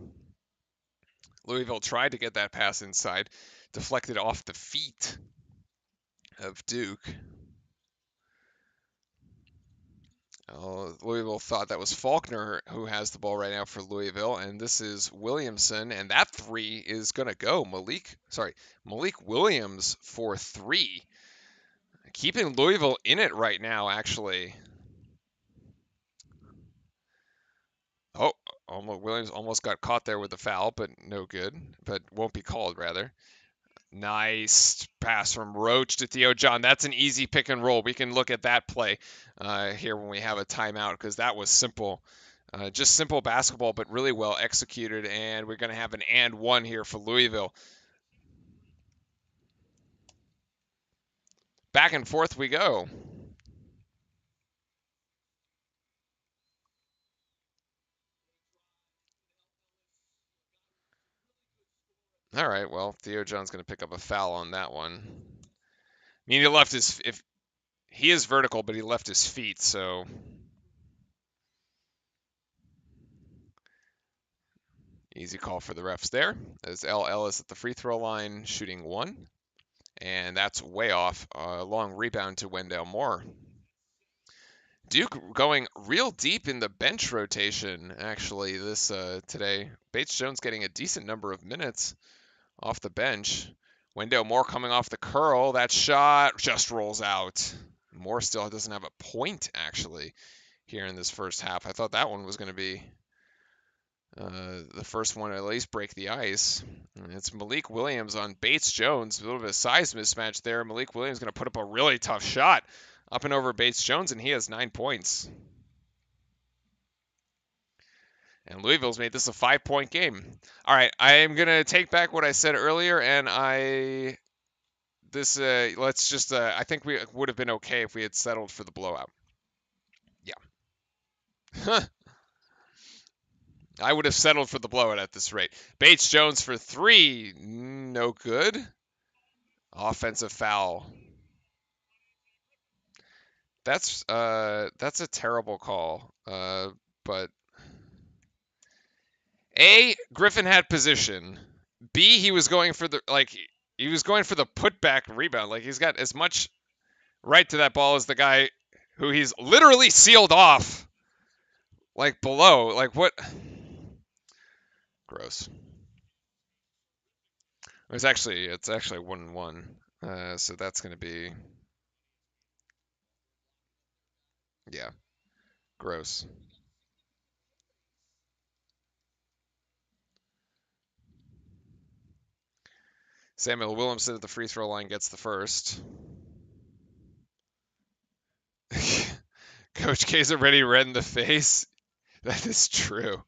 Louisville tried to get that pass inside, deflected off the feet of Duke. Louisville thought that was Faulkner who has the ball right now for Louisville, and this is Williamson, and that 3 is going to go. Malik Williams for 3. Keeping Louisville in it right now, actually. Oh, Williams almost got caught there with the foul, but no good. But won't be called, rather. Nice pass from Roach to Theo John. That's an easy pick and roll. We can look at that play here when we have a timeout, because that was simple. Just simple basketball, but really well executed. And we're going to have an and one here for Louisville. Back and forth we go. All right, well, Theo John's going to pick up a foul on that one. I mean, he left he is vertical, but he left his feet, so easy call for the refs there. There's L. Ellis at the free throw line, shooting 1. And that's way off. Long rebound to Wendell Moore. Duke going real deep in the bench rotation, actually, this today. Bates Jones getting a decent number of minutes off the bench. Wendell Moore coming off the curl. That shot just rolls out. Moore still doesn't have a point, actually, here in this first half. I thought that one was going to be the first one to at least break the ice. And it's Malik Williams on Bates Jones. A little bit of size mismatch there. Malik Williams going to put up a really tough shot up and over Bates Jones, and he has 9 points. And Louisville's made this a 5-point game. All right, I am going to take back what I said earlier, and I think we would have been okay if we had settled for the blowout. Yeah. I would have settled for the blowout at this rate. Bates Jones for 3, no good. Offensive foul. That's a terrible call. But A, Griffin had position. B, he was going for the putback rebound. Like, he's got as much right to that ball as the guy who he's literally sealed off. Like, below. Like, what? Gross. It's actually 1-1. So that's going to be, yeah, gross. Samuel Williamson at the free throw line gets the first. Coach K's already red in the face. That is true.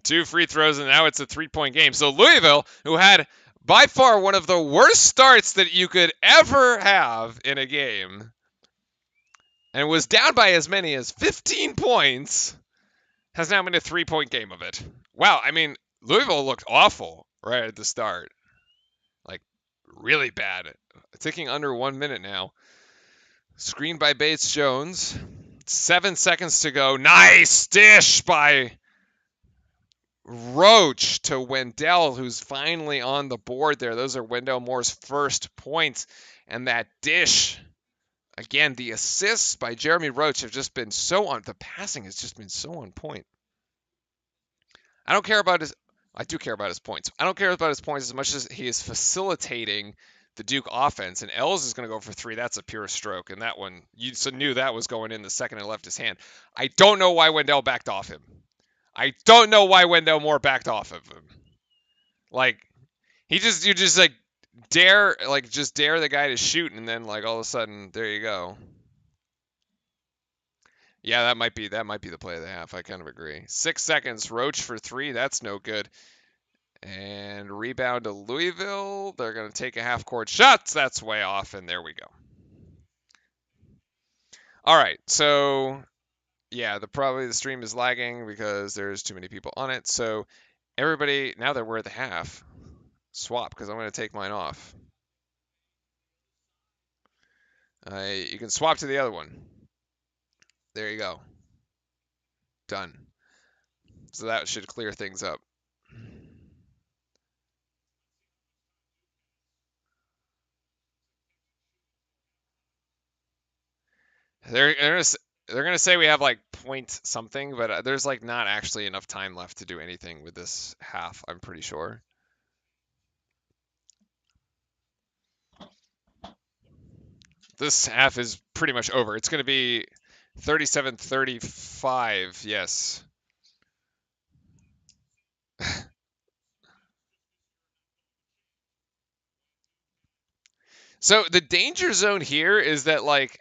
2 free throws, and now it's a 3-point game. So Louisville, who had by far one of the worst starts that you could ever have in a game, and was down by as many as 15 points, has now made a 3-point game of it. Wow, I mean, Louisville looked awful right at the start. Like, really bad. Ticking under 1 minute now. Screened by Bates Jones. 7 seconds to go. Nice dish by Roach to Wendell, who's finally on the board there. Those are Wendell Moore's first points. And that dish, again, the assists by Jeremy Roach have just been so on. The passing has just been so on point. I don't care about his. I do care about his points. I don't care about his points as much as he is facilitating the Duke offense. And Els is going to go for 3. That's a pure stroke. And that one, you knew that was going in the second it left his hand. I don't know why Wendell backed off him. I don't know why Wendell Moore backed off of him. Like, you just like dare the guy to shoot, and then like all of a sudden, there you go. Yeah, that might be the play of the half. I kind of agree. 6 seconds, Roach for 3. That's no good. And rebound to Louisville. They're going to take a half-court shot. That's way off, and there we go. All right, so yeah, probably the stream is lagging because there's too many people on it. So everybody, now that we're at the half, swap because I'm going to take mine off. You can swap to the other one. There you go. Done. So that should clear things up. They're gonna say we have like point something, but there's like not actually enough time left to do anything with this half, I'm pretty sure. This half is pretty much over. It's gonna be 37-35, yes. So the danger zone here is that like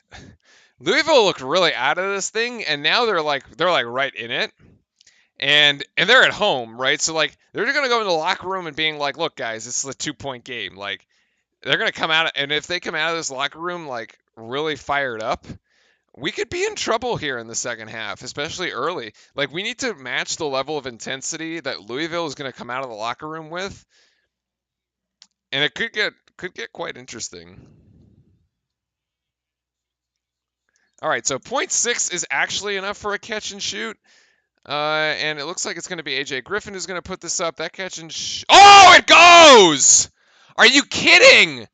Louisville looked really out of this thing, and now they're like right in it. And they're at home, right? So like they're gonna go in the locker room and being like, look guys, this is a 2-point game. Like they're gonna come out, and if they come out of this locker room like really fired up, we could be in trouble here in the second half, especially early. Like we need to match the level of intensity that Louisville is gonna come out of the locker room with. And it could get quite interesting. All right, so 0.6 is actually enough for a catch and shoot. And it looks like it's going to be AJ Griffin who's going to put this up. That catch and oh, it goes! Are you kidding?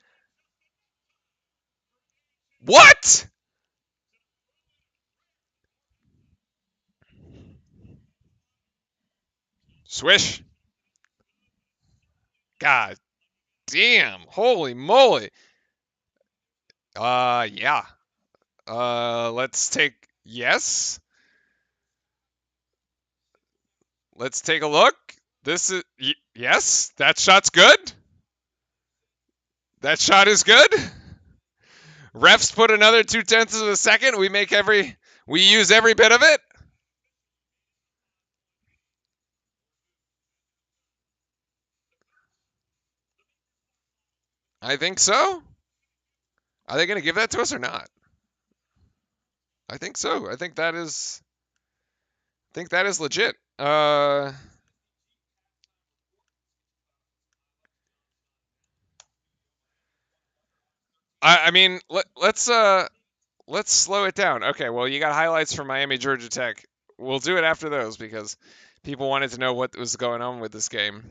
What? Swish. God damn. Holy moly. Yeah. Let's take, yes. Let's take a look. This is, yes, that shot's good. That shot is good. Refs put another 0.2 of a second. We use every bit of it. I think so. Are they going to give that to us or not? I think so. I think that is legit. I mean, let's slow it down. Okay, well, you got highlights from Miami, Georgia Tech. We'll do it after those because people wanted to know what was going on with this game.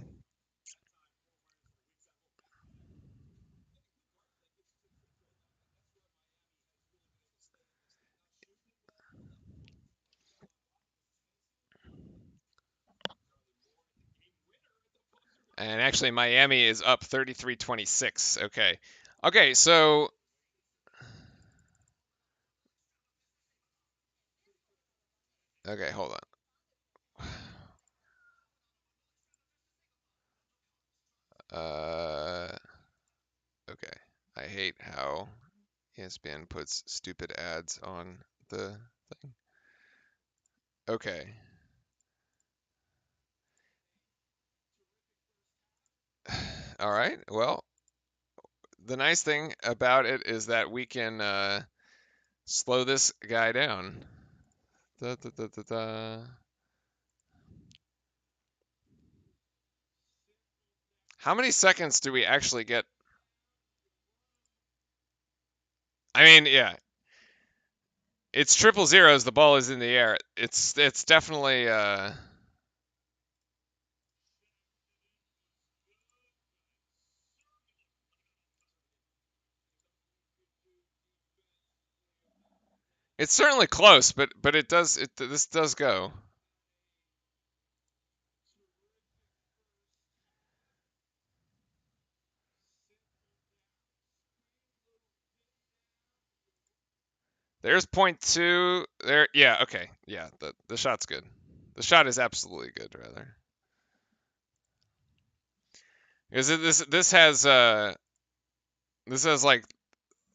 And actually, Miami is up 33-26. Okay. Okay, so okay, hold on. Okay. I hate how ESPN puts stupid ads on the thing. Okay. All right. Well, the nice thing about it is that we can slow this guy down. Da, da, da, da, da. How many seconds do we actually get? I mean, yeah. It's triple zeros. The ball is in the air. It's definitely it's certainly close, but this does go. There's point two. There, yeah, okay, yeah. The shot's good. The shot is absolutely good, rather. Because this has like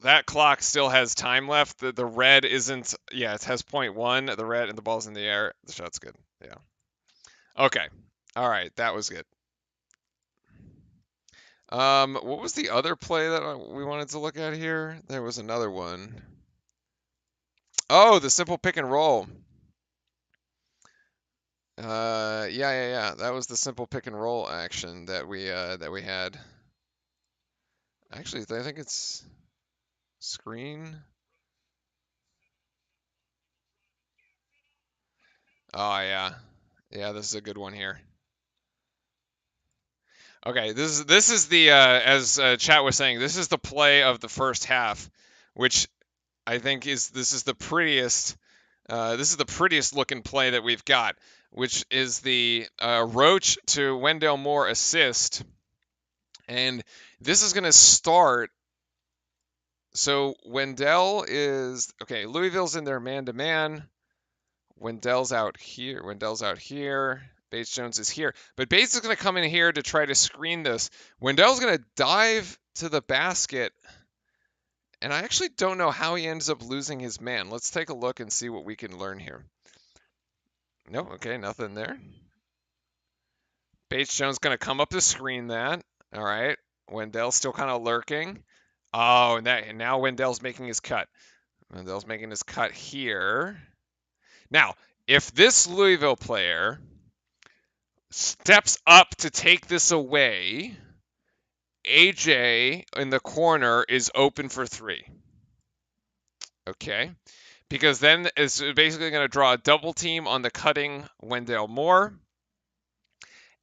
that clock still has time left. The red isn't. Yeah, it has point one. The red and the ball's in the air. The shot's good. Yeah. Okay. All right, that was good. What was the other play that we wanted to look at here? There was another one. Oh, the simple pick and roll. Yeah. That was the simple pick and roll action that we had. Actually, I think it's screen. Oh yeah, yeah. This is a good one here. Okay, this is the as chat was saying, this is the play of the first half, which I think is this is the prettiest. This is the prettiest looking play that we've got, which is the Roach to Wendell Moore assist, and this is going to start. So Wendell is okay. Louisville's in their man-to-man. Wendell's out here. Wendell's out here. Bates Jones is here. But Bates is going to come in here to try to screen this. Wendell's going to dive to the basket. And I actually don't know how he ends up losing his man. Let's take a look and see what we can learn here. No, okay, nothing there. Bates Jones going to come up to screen that. All right. Wendell's still kind of lurking. Oh, and now Wendell's making his cut. Wendell's making his cut here. Now, if this Louisville player steps up to take this away, AJ in the corner is open for three. Okay. Because then it's basically going to draw a double team on the cutting Wendell Moore.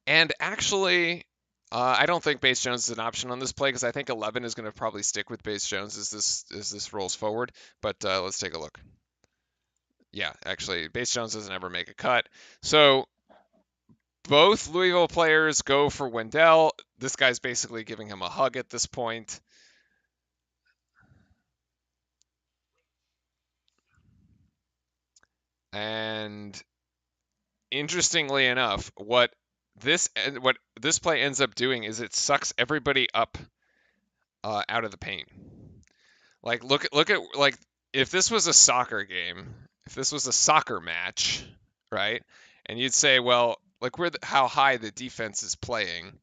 And actually, I don't think Bates Jones is an option on this play because I think 11 is going to probably stick with Bates Jones as this rolls forward. But let's take a look. Yeah, actually, Bates Jones doesn't ever make a cut. So both Louisville players go for Wendell. This guy's basically giving him a hug at this point. And interestingly enough, this play ends up doing is it sucks everybody up out of the paint. Like look at like if this was a soccer game, if this was a soccer match, right? And you'd say, well, like how high the defense is playing.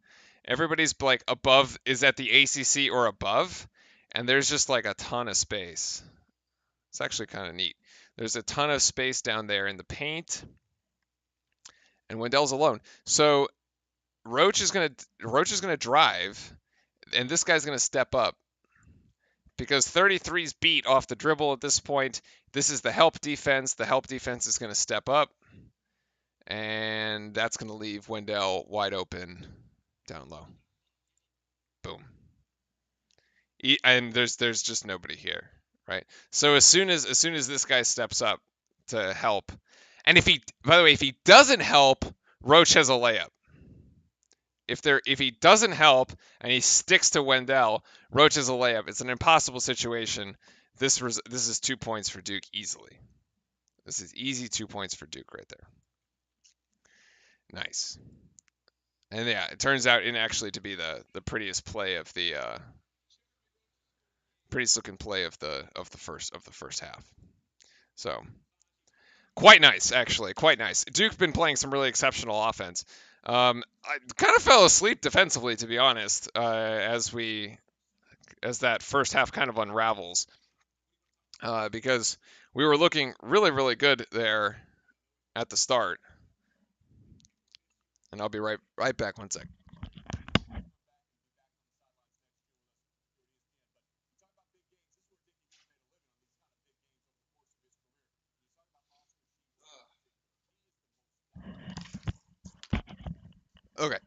Everybody's like above is at the ACC or above, and there's just like a ton of space. It's actually kind of neat. There's a ton of space down there in the paint, and Wendell's alone. So Roach is gonna drive, and this guy's gonna step up because 33's beat off the dribble at this point. This is the help defense. The help defense is gonna step up, and that's gonna leave Wendell wide open down low. Boom. And there's just nobody here, right? So as soon as this guy steps up to help, and if he by the way if he doesn't help, Roach has a layup. If he doesn't help and he sticks to Wendell, Roach has a layup. It's an impossible situation. This is 2 points for Duke easily. This is easy 2 points for Duke right there. Nice. And yeah, it turns out in actually to be the prettiest play of the prettiest looking play of the first half. So quite nice, actually, quite nice. Duke's been playing some really exceptional offense. I kind of fell asleep defensively, to be honest, as that first half kind of unravels, because we were looking really good there at the start. And I'll be right back 1 sec. Okay.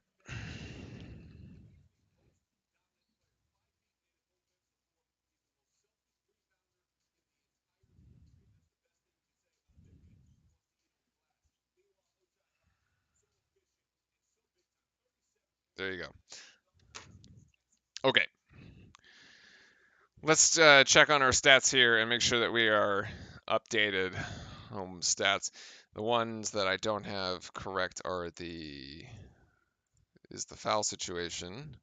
There you go. Okay. Let's check on our stats here and make sure that we are updated. Home stats. The ones that I don't have correct are the foul situation.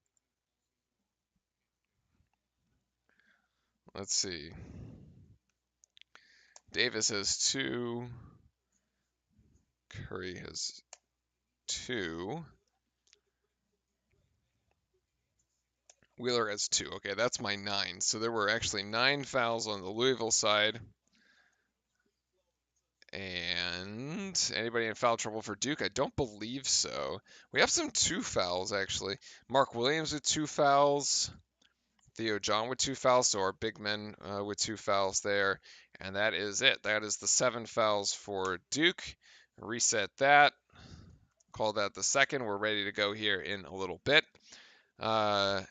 Let's see. Davis has 2. Curry has 2. Wheeler has 2. Okay, that's my 9. So there were actually 9 fouls on the Louisville side. And anybody in foul trouble for Duke? I don't believe so. We have some 2 fouls, actually. Mark Williams with 2 fouls. Theo John with 2 fouls. So our big men with 2 fouls there. And that is it. That is the 7 fouls for Duke. Reset that. Call that the second. We're ready to go here in a little bit. But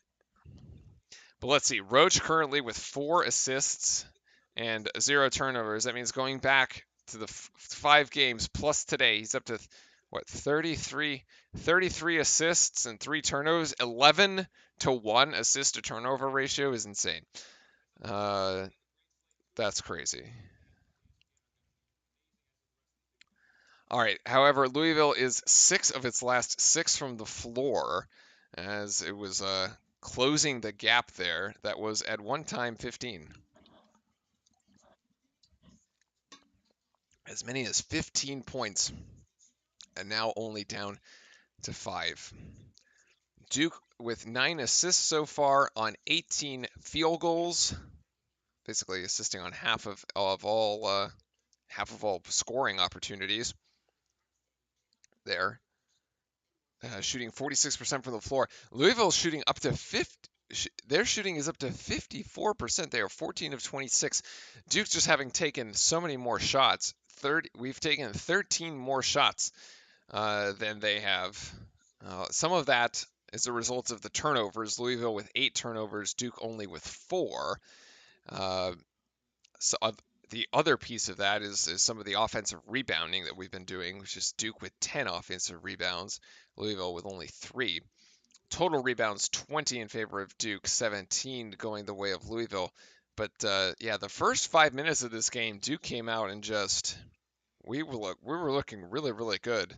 let's see. Roach currently with 4 assists and 0 turnovers. That means going back to the 5 games plus today, he's up to what 33 assists and 3 turnovers. 11-to-1 assist to turnover ratio is insane. That's crazy. All right. However, Louisville is 6 of its last 6 from the floor, as it was closing the gap there. That was at one time 15. As many as 15 points, and now only down to 5. Duke with 9 assists so far on 18 field goals, basically assisting on half of all scoring opportunities there. Shooting 46% from the floor. Louisville's shooting up to 50. Their shooting is up to 54%. They are 14 of 26. Duke's just having taken so many more shots. We've taken 13 more shots than they have. Some of that is a result of the turnovers. Louisville with 8 turnovers, Duke only with 4. So the other piece of that is some of the offensive rebounding that we've been doing, which is Duke with 10 offensive rebounds, Louisville with only 3. Total rebounds 20 in favor of Duke, 17 going the way of Louisville. But yeah, the first 5 minutes of this game, Duke came out and just we were looking really, really good.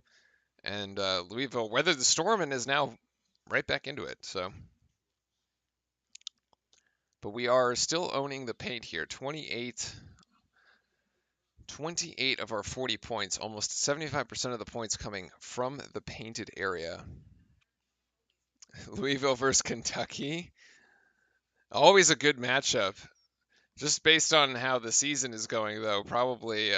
And Louisville weathered the storm and is now right back into it. So, but we are still owning the paint here. 28 of our 40 points, almost 75% of the points coming from the painted area. Louisville versus Kentucky. Always a good matchup. Just based on how the season is going, though, probably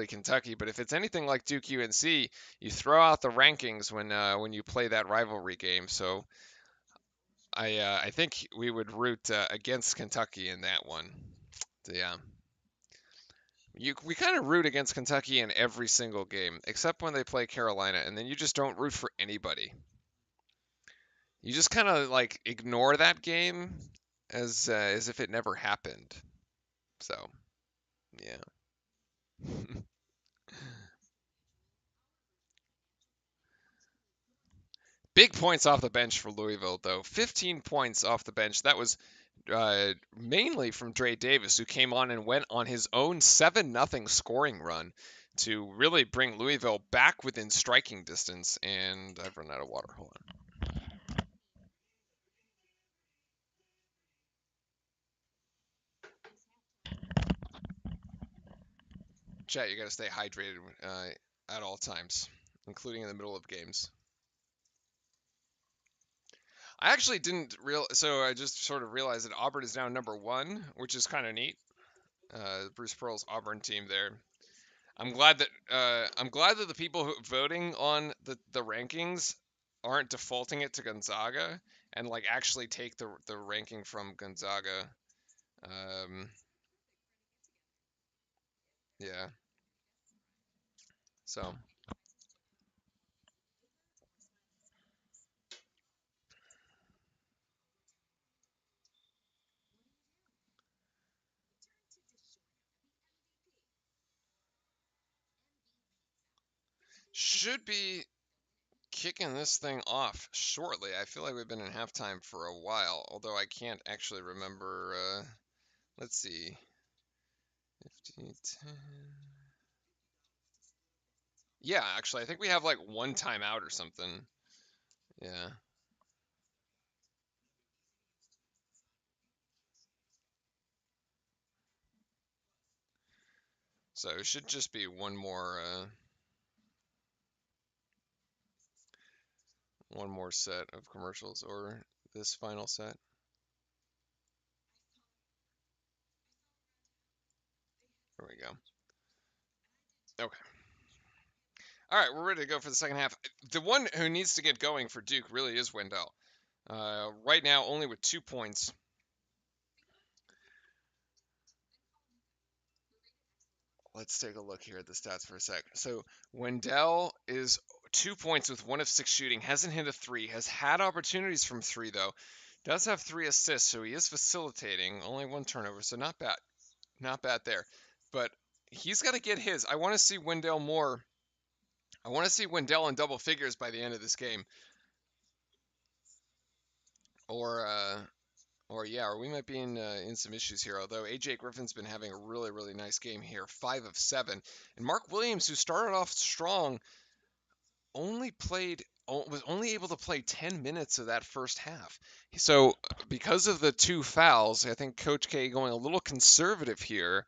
Kentucky. But if it's anything like Duke UNC, you throw out the rankings when you play that rivalry game. So I think we would root against Kentucky in that one. So, yeah. We kind of root against Kentucky in every single game, except when they play Carolina, and then you just don't root for anybody. You just kind of like ignore that game as if it never happened. So, yeah. Big points off the bench for Louisville, though. 15 points off the bench. That was mainly from Dre Davis, who came on and went on his own 7-0 scoring run to really bring Louisville back within striking distance. And I've run out of water. Hold on. Chat, you got to stay hydrated at all times, including in the middle of games. I actually didn't so I just sort of realized that Auburn is now number 1, which is kind of neat. Bruce Pearl's Auburn team there. I'm glad that the people voting on the rankings aren't defaulting it to Gonzaga and like actually take the ranking from Gonzaga. Yeah. So Should be kicking this thing off shortly. I feel like we've been in halftime for a while, although I can't actually remember. Let's see. 15, 10. Yeah, actually, I think we have like one timeout or something. Yeah. So it should just be one more set of commercials or this final set. There we go. Okay. All right, we're ready to go for the second half. The one who needs to get going for Duke really is Wendell. Right now, only with 2 points. Let's take a look here at the stats for a sec. So Wendell is 2 points with 1 of 6 shooting. Hasn't hit a three. Has had opportunities from three though. Does have 3 assists, so he is facilitating. Only 1 turnover, so not bad. Not bad there. But he's got to get his. I want to see Wendell more. I want to see Wendell in double figures by the end of this game. Or or we might be in some issues here. Although AJ Griffin's been having a really nice game here, 5 of 7, and Mark Williams, who started off strong, was only able to play 10 minutes of that first half. So because of the 2 fouls, I think Coach K going a little conservative here,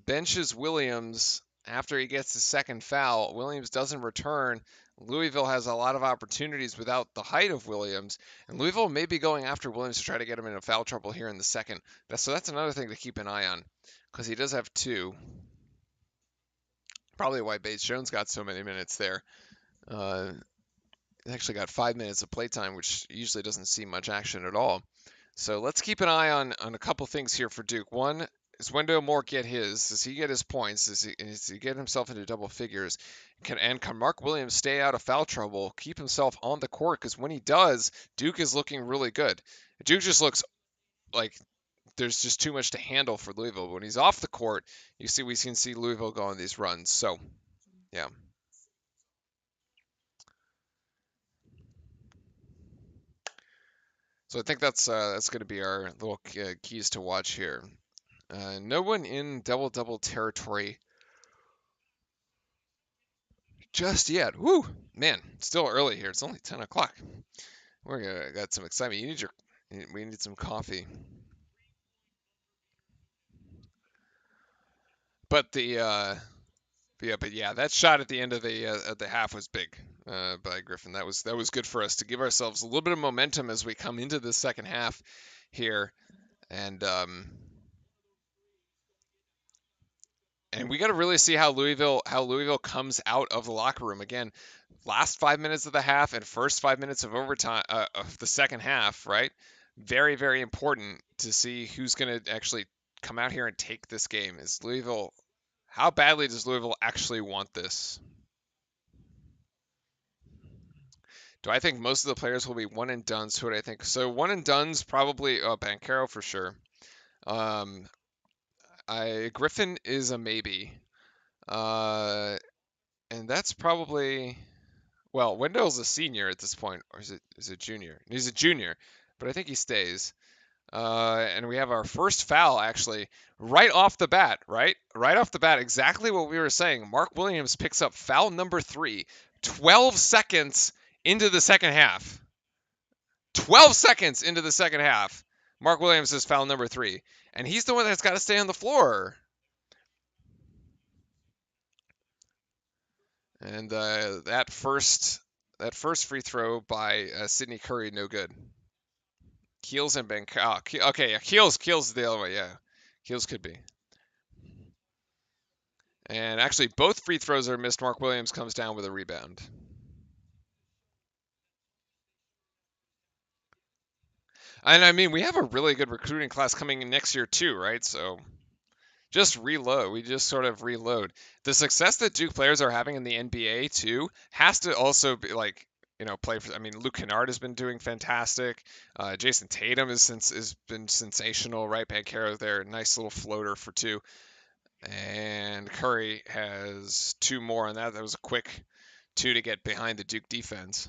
benches Williams after he gets the second foul. Williams doesn't return. Louisville has a lot of opportunities without the height of Williams, and Louisville may be going after Williams to try to get him into foul trouble here in the second. So that's another thing to keep an eye on, because he does have 2. Probably why Bates Jones got so many minutes there. He actually got 5 minutes of playtime, which usually doesn't see much action at all. So let's keep an eye on a couple things here for Duke. One, is Wendell Moore get his? Does he get his points? Does he get himself into double figures? Can Mark Williams stay out of foul trouble, keep himself on the court? Because when he does, Duke is looking really good. Duke just looks like there's just too much to handle for Louisville. When he's off the court, we can see Louisville go on these runs. So, yeah. So I think that's going to be our little keys to watch here. No one in double-double territory just yet. Woo! Man, still early here. It's only 10 o'clock. Got some excitement. We need some coffee. But that shot at the end of the half was big by Griffin. That was good for us to give ourselves a little bit of momentum as we come into the second half here, and we got to really see how Louisville comes out of the locker room again. Last 5 minutes of the half and first 5 minutes of overtime of the second half, right? Very important to see who's going to actually come out here and take this game. Is Louisville? How badly does Louisville actually want this? Do I think most of the players will be one and dones? Who do I think? So one and dones probably. Oh, Banchero for sure. Griffin is a maybe. And that's probably, well, Wendell's a senior at this point, or is it junior? He's a junior, but I think he stays. And we have our first foul actually right off the bat, right? Right off the bat, exactly what we were saying. Mark Williams picks up foul number 3, 12 seconds into the second half. 12 seconds into the second half. Mark Williams is foul number 3, and he's the one that's got to stay on the floor. And that first free throw by Sidney Curry, no good. Keels and Ben. Oh, okay, yeah, Keels the other way. Yeah, Keels could be. And actually, both free throws are missed. Mark Williams comes down with a rebound. And I mean, we have a really good recruiting class coming in next year too, right? So just reload. We just sort of reload. The success that Duke players are having in the NBA too has to also be like, play for. I mean, Luke Kennard has been doing fantastic. Jason Tatum has been sensational. Right, Banchero there, nice little floater for 2. And Curry has 2 more on that. That was a quick 2 to get behind the Duke defense.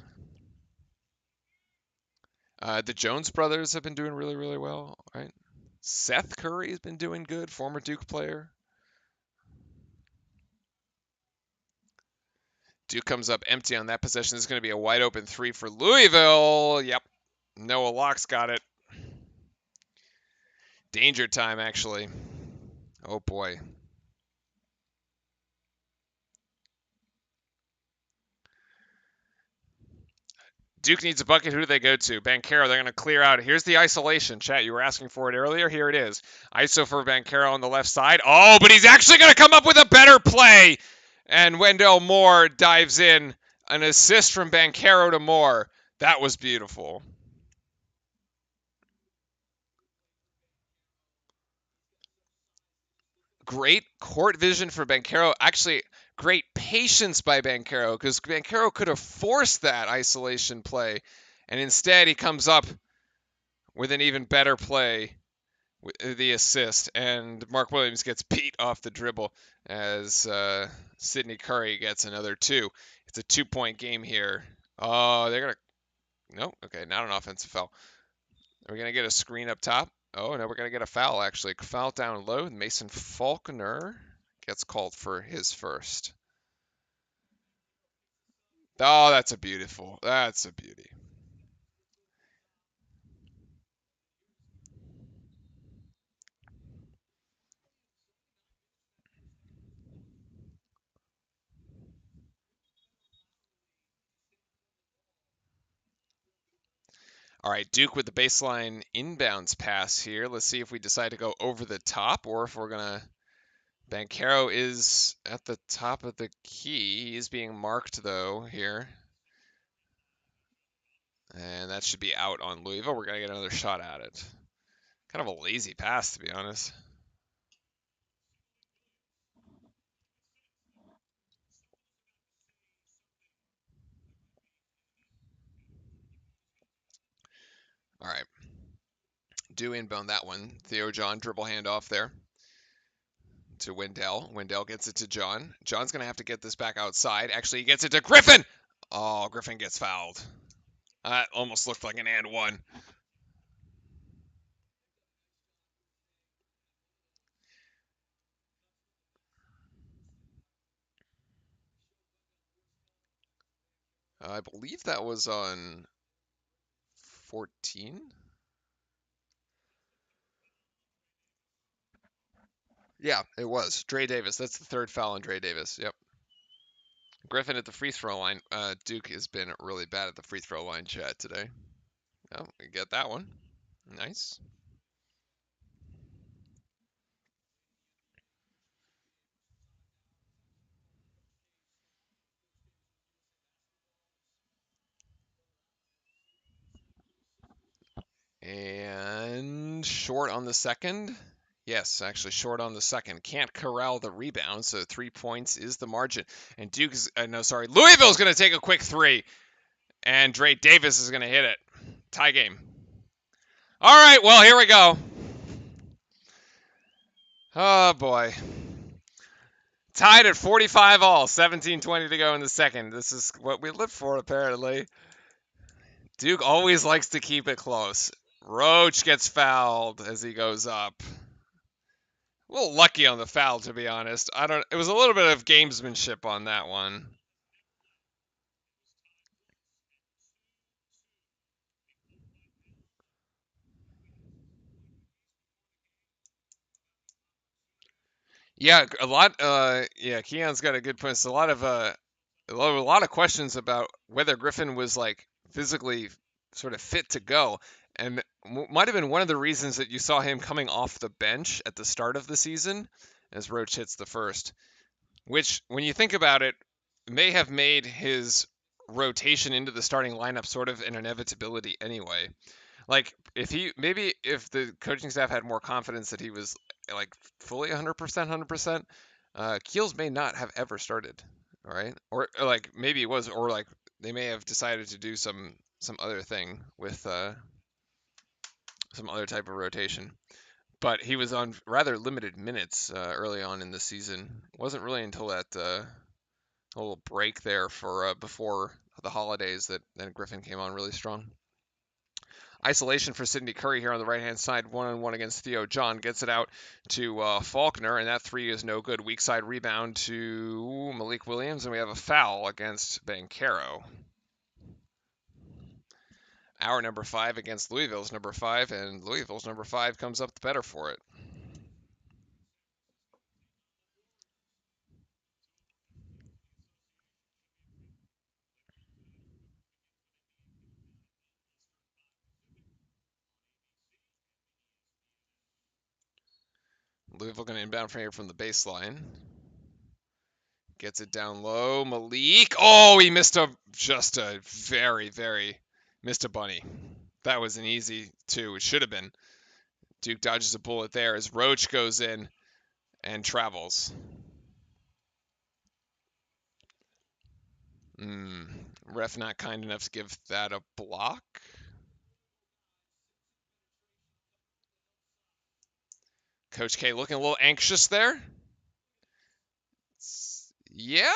The Jones brothers have been doing really, really well, right? Seth Curry has been doing good, former Duke player. Duke comes up empty on that possession. This is going to be a wide open 3 for Louisville. Yep. Noah Locke's got it. Danger time, actually. Oh, boy. Duke needs a bucket. Who do they go to? Banchero. They're going to clear out. Here's the isolation. Chat, you were asking for it earlier. Here it is. ISO for Banchero on the left side. Oh, but he's actually going to come up with a better play. And Wendell Moore dives in. An assist from Banchero to Moore. That was beautiful. Great court vision for Banchero. Actually, great patience by Banchero, because Banchero could have forced that isolation play. And instead, he comes up with an even better play, the assist. And Mark Williams gets beat off the dribble as Sidney Curry gets another 2. It's a 2-point game here. Oh, they're going to... No, okay, not an offensive foul. Are we going to get a screen up top? Oh, no, we're going to get a foul, actually. Foul down low. Mason Faulkner gets called for his first. Oh, that's a beauty. All right, Duke with the baseline inbounds pass here. Let's see if we decide to go over the top or if we're going to... Banchero is at the top of the key. He's being marked, though, here. And that should be out on Louisville. We're going to get another shot at it. Kind of a lazy pass, to be honest. All right. Do inbound that one. Theo John dribble handoff there to Wendell. Wendell gets it to John. John's going to have to get this back outside. Actually, he gets it to Griffin. Oh, Griffin gets fouled. That almost looked like an and one. I believe that was on 14. Yeah, it was. Dre Davis. That's the third foul on Dre Davis. Yep. Griffin at the free throw line. Duke has been really bad at the free throw line, chat, today. Oh, we get that one. Nice. And short on the second. Yes, actually short on the second. Can't corral the rebound, so 3 points is the margin. And Duke's, Louisville's going to take a quick 3. And Dre Davis is going to hit it. Tie game. All right, well, here we go. Oh, boy. Tied at 45 all. 17:20 to go in the second. This is what we live for, apparently. Duke always likes to keep it close. Roach gets fouled as he goes up. A little lucky on the foul, to be honest. It was a little bit of gamesmanship on that one. Yeah, a lot. Yeah, Keon's got a good point. It's a lot of questions about whether Griffin was like physically sort of fit to go, and might have been one of the reasons that you saw him coming off the bench at the start of the season, as Roach hits the first. Which, when you think about it, may have made his rotation into the starting lineup sort of an inevitability anyway. Like if the coaching staff had more confidence that he was like fully 100%, 100%, Keels may not have ever started, all right? Or like maybe it was, or like they may have decided to do some other thing with some other type of rotation. But he was on rather limited minutes early on in the season. It wasn't really until that A little break there for before the holidays that then Griffin came on really strong. Isolation for Sidney Curry here on the right-hand side, one-on-one against Theo John. Gets it out to Faulkner, and that three is no good. Weak side rebound to Malik Williams, and we have a foul against Banchero. Our number 5 against Louisville's number 5, and Louisville's number 5 comes up the better for it. Louisville going to inbound from here from the baseline. Gets it down low. Malik. Oh, he missed just a very missed a bunny. That was an easy two. It should have been. Duke dodges a bullet there as Roach goes in and travels. Ref not kind enough to give that a block. Coach K looking a little anxious there. Yeah.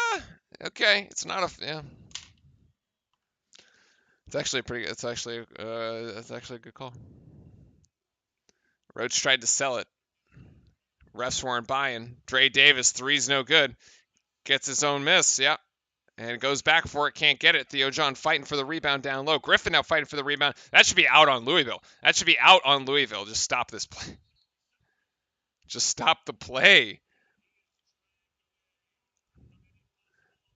Okay. It's not a yeah. It's actually pretty. It's actually a good call. Roach tried to sell it. Refs weren't buying. Dre Davis, three's no good. Gets his own miss. Yeah. And goes back for it. Can't get it. Theo John fighting for the rebound down low. Griffin now fighting for the rebound. That should be out on Louisville. That should be out on Louisville. Just stop this play. Just stop the play.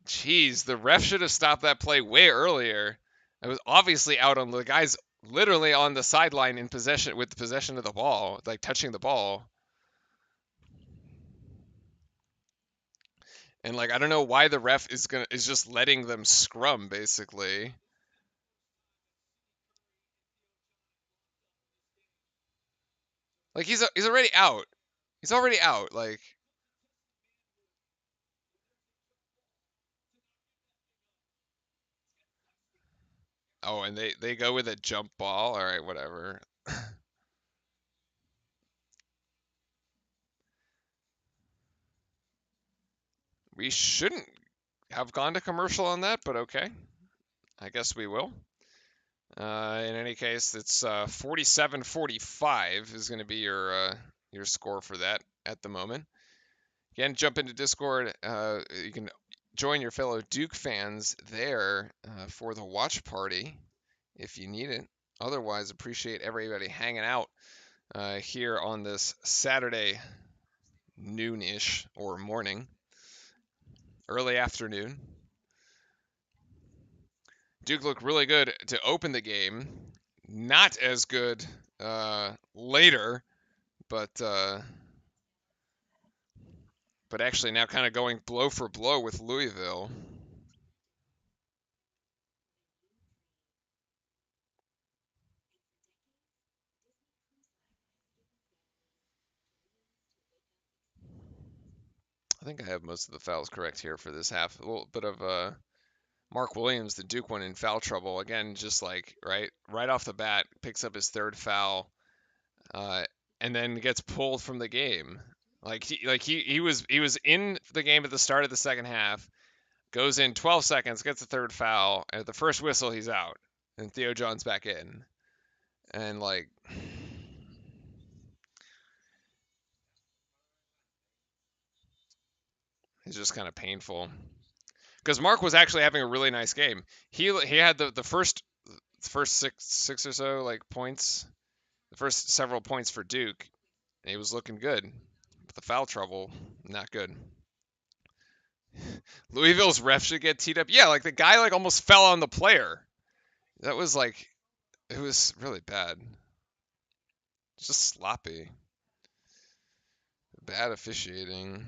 Jeez, the ref should have stopped that play way earlier. It was obviously out on the guy's literally on the sideline in possession with the possession of the ball, like touching the ball. And like I don't know why the ref is just letting them scrum basically. Like he's already out. He's already out. Like oh, and they go with a jump ball. All right, whatever. We shouldn't have gone to commercial on that, but okay. I guess we will. In any case, it's 47-45 is going to be your score for that at the moment. Again, jump into Discord. You can join your fellow Duke fans there for the watch party if you need it. Otherwise, appreciate everybody hanging out here on this Saturday noon-ish or morning, early afternoon. Duke looked really good to open the game. Not as good later, but actually now kind of going blow for blow with Louisville. I think I have most of the fouls correct here for this half. A little bit of Mark Williams, the Duke one, in foul trouble again. Just like right off the bat, picks up his third foul, and then gets pulled from the game. He was in the game at the start of the second half. Goes in 12 seconds, gets the third foul, and at the first whistle he's out, and Theo John's back in, and like. It's just kind of painful because Mark was actually having a really nice game. He had the first six or so like points, the first several points for Duke, and he was looking good. But the foul trouble, not good. Louisville's ref should get teed up. Yeah, like the guy like almost fell on the player. That was like, it was really bad. It's just sloppy. Bad officiating.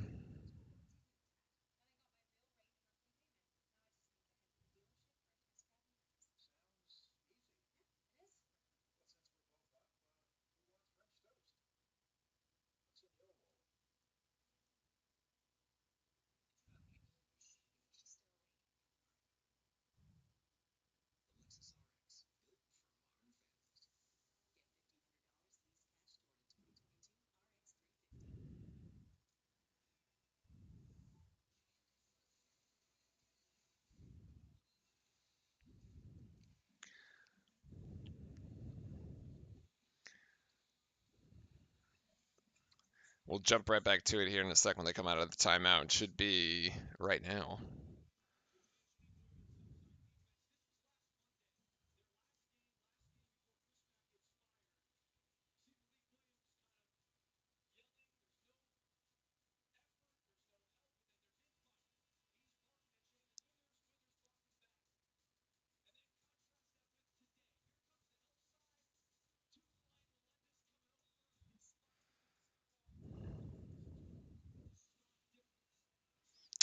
We'll jump right back to it here in a second when they come out of the timeout. It should be right now.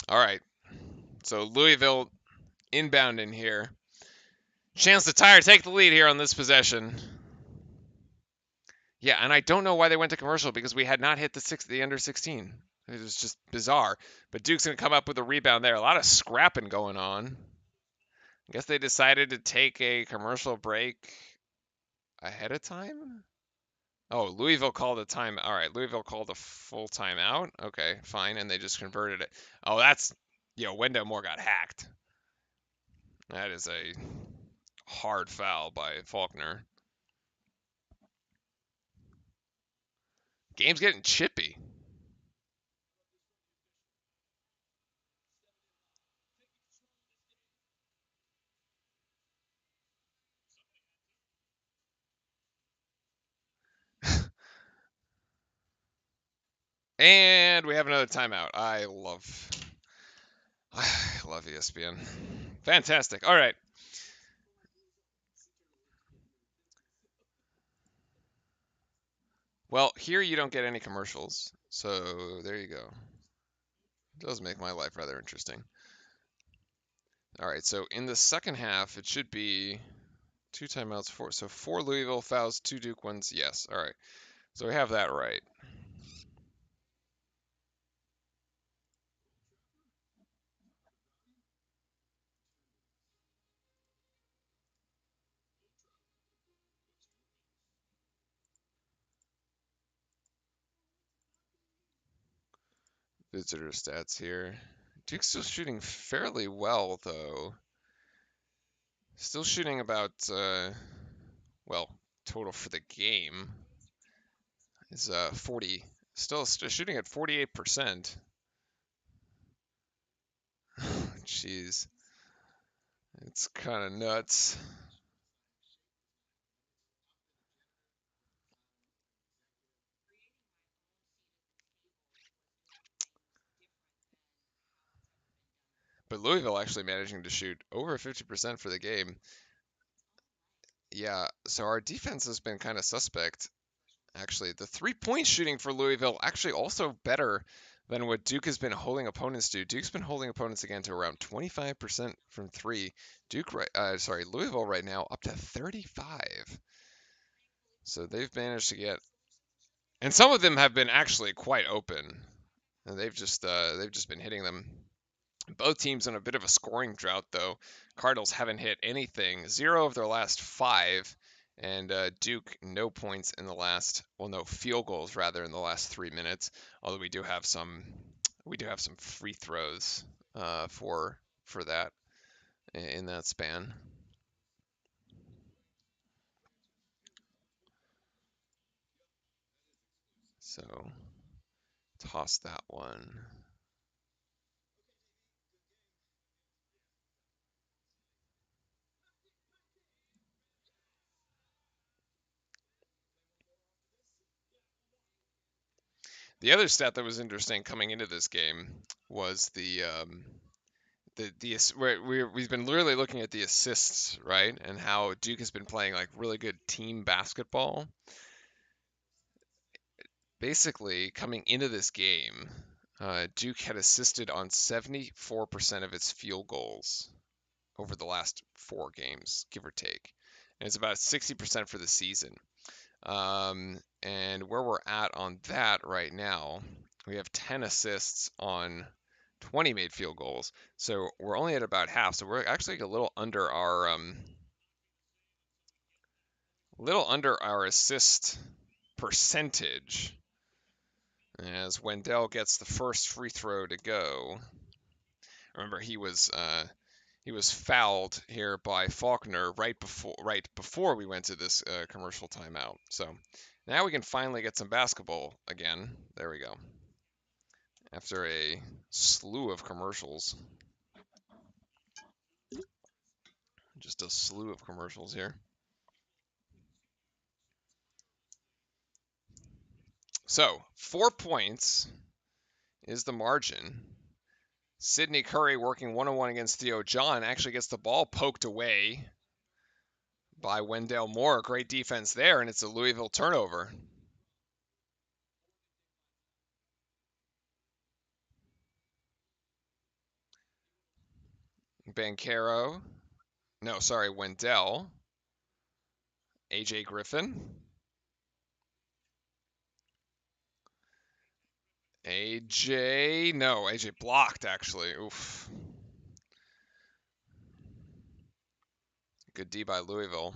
All right. So Louisville inbound in here. Chance to tie or take the lead here on this possession. Yeah, and I don't know why they went to commercial because we had not hit the under 16. It was just bizarre. But Duke's gonna come up with a rebound there. A lot of scrapping going on. I guess they decided to take a commercial break ahead of time. Oh, Louisville called a time. All right, Louisville called a full timeout. Okay, fine, and they just converted it. Oh, Wendell Moore got hacked. That is a hard foul by Faulkner. Game's getting chippy. And we have another timeout. I love ESPN. Fantastic. All right. Well, here you don't get any commercials. So there you go. It does make my life rather interesting. All right. So in the second half, it should be two timeouts, four. So four Louisville fouls, two Duke ones. Yes. All right. So we have that right. Visitor stats here. Duke's still shooting fairly well, though. Still shooting about, well, total for the game is 40. Still shooting at 48%. Jeez, it's kind of nuts. But Louisville actually managing to shoot over 50% for the game. Yeah, so our defense has been kind of suspect. Actually, the three-point shooting for Louisville actually also better than what Duke has been holding opponents to. Duke's been holding opponents again to around 25% from three. Louisville right now up to 35. So they've managed to get, and some of them have been actually quite open, and they've just been hitting them. Both teams on a bit of a scoring drought, though. Cardinals haven't hit anything, 0 of their last 5, and Duke no points in the last, well, no field goals rather in the last 3 minutes. Although we do have some free throws for that in that span. So toss that one. The other stat that was interesting coming into this game was we've been literally looking at the assists, right? And how Duke has been playing like really good team basketball. Basically, coming into this game, Duke had assisted on 74% of its field goals over the last 4 games, give or take. And it's about 60% for the season. And where we're at on that right now, we have 10 assists on 20 made field goals. So we're only at about half. So we're actually a little under our assist percentage. As Wendell gets the first free throw to go. Remember, he was fouled here by Faulkner right before we went to this commercial timeout. So Now we can finally get some basketball again. There we go. After a slew of commercials. Just a slew of commercials here. So, 4 points is the margin. Sidney Curry working one-on-one against Theo John actually gets the ball poked away by Wendell Moore. Great defense there, and it's a Louisville turnover. Banchero. No, sorry, Wendell. AJ Griffin. AJ blocked actually. Oof. Good D by Louisville.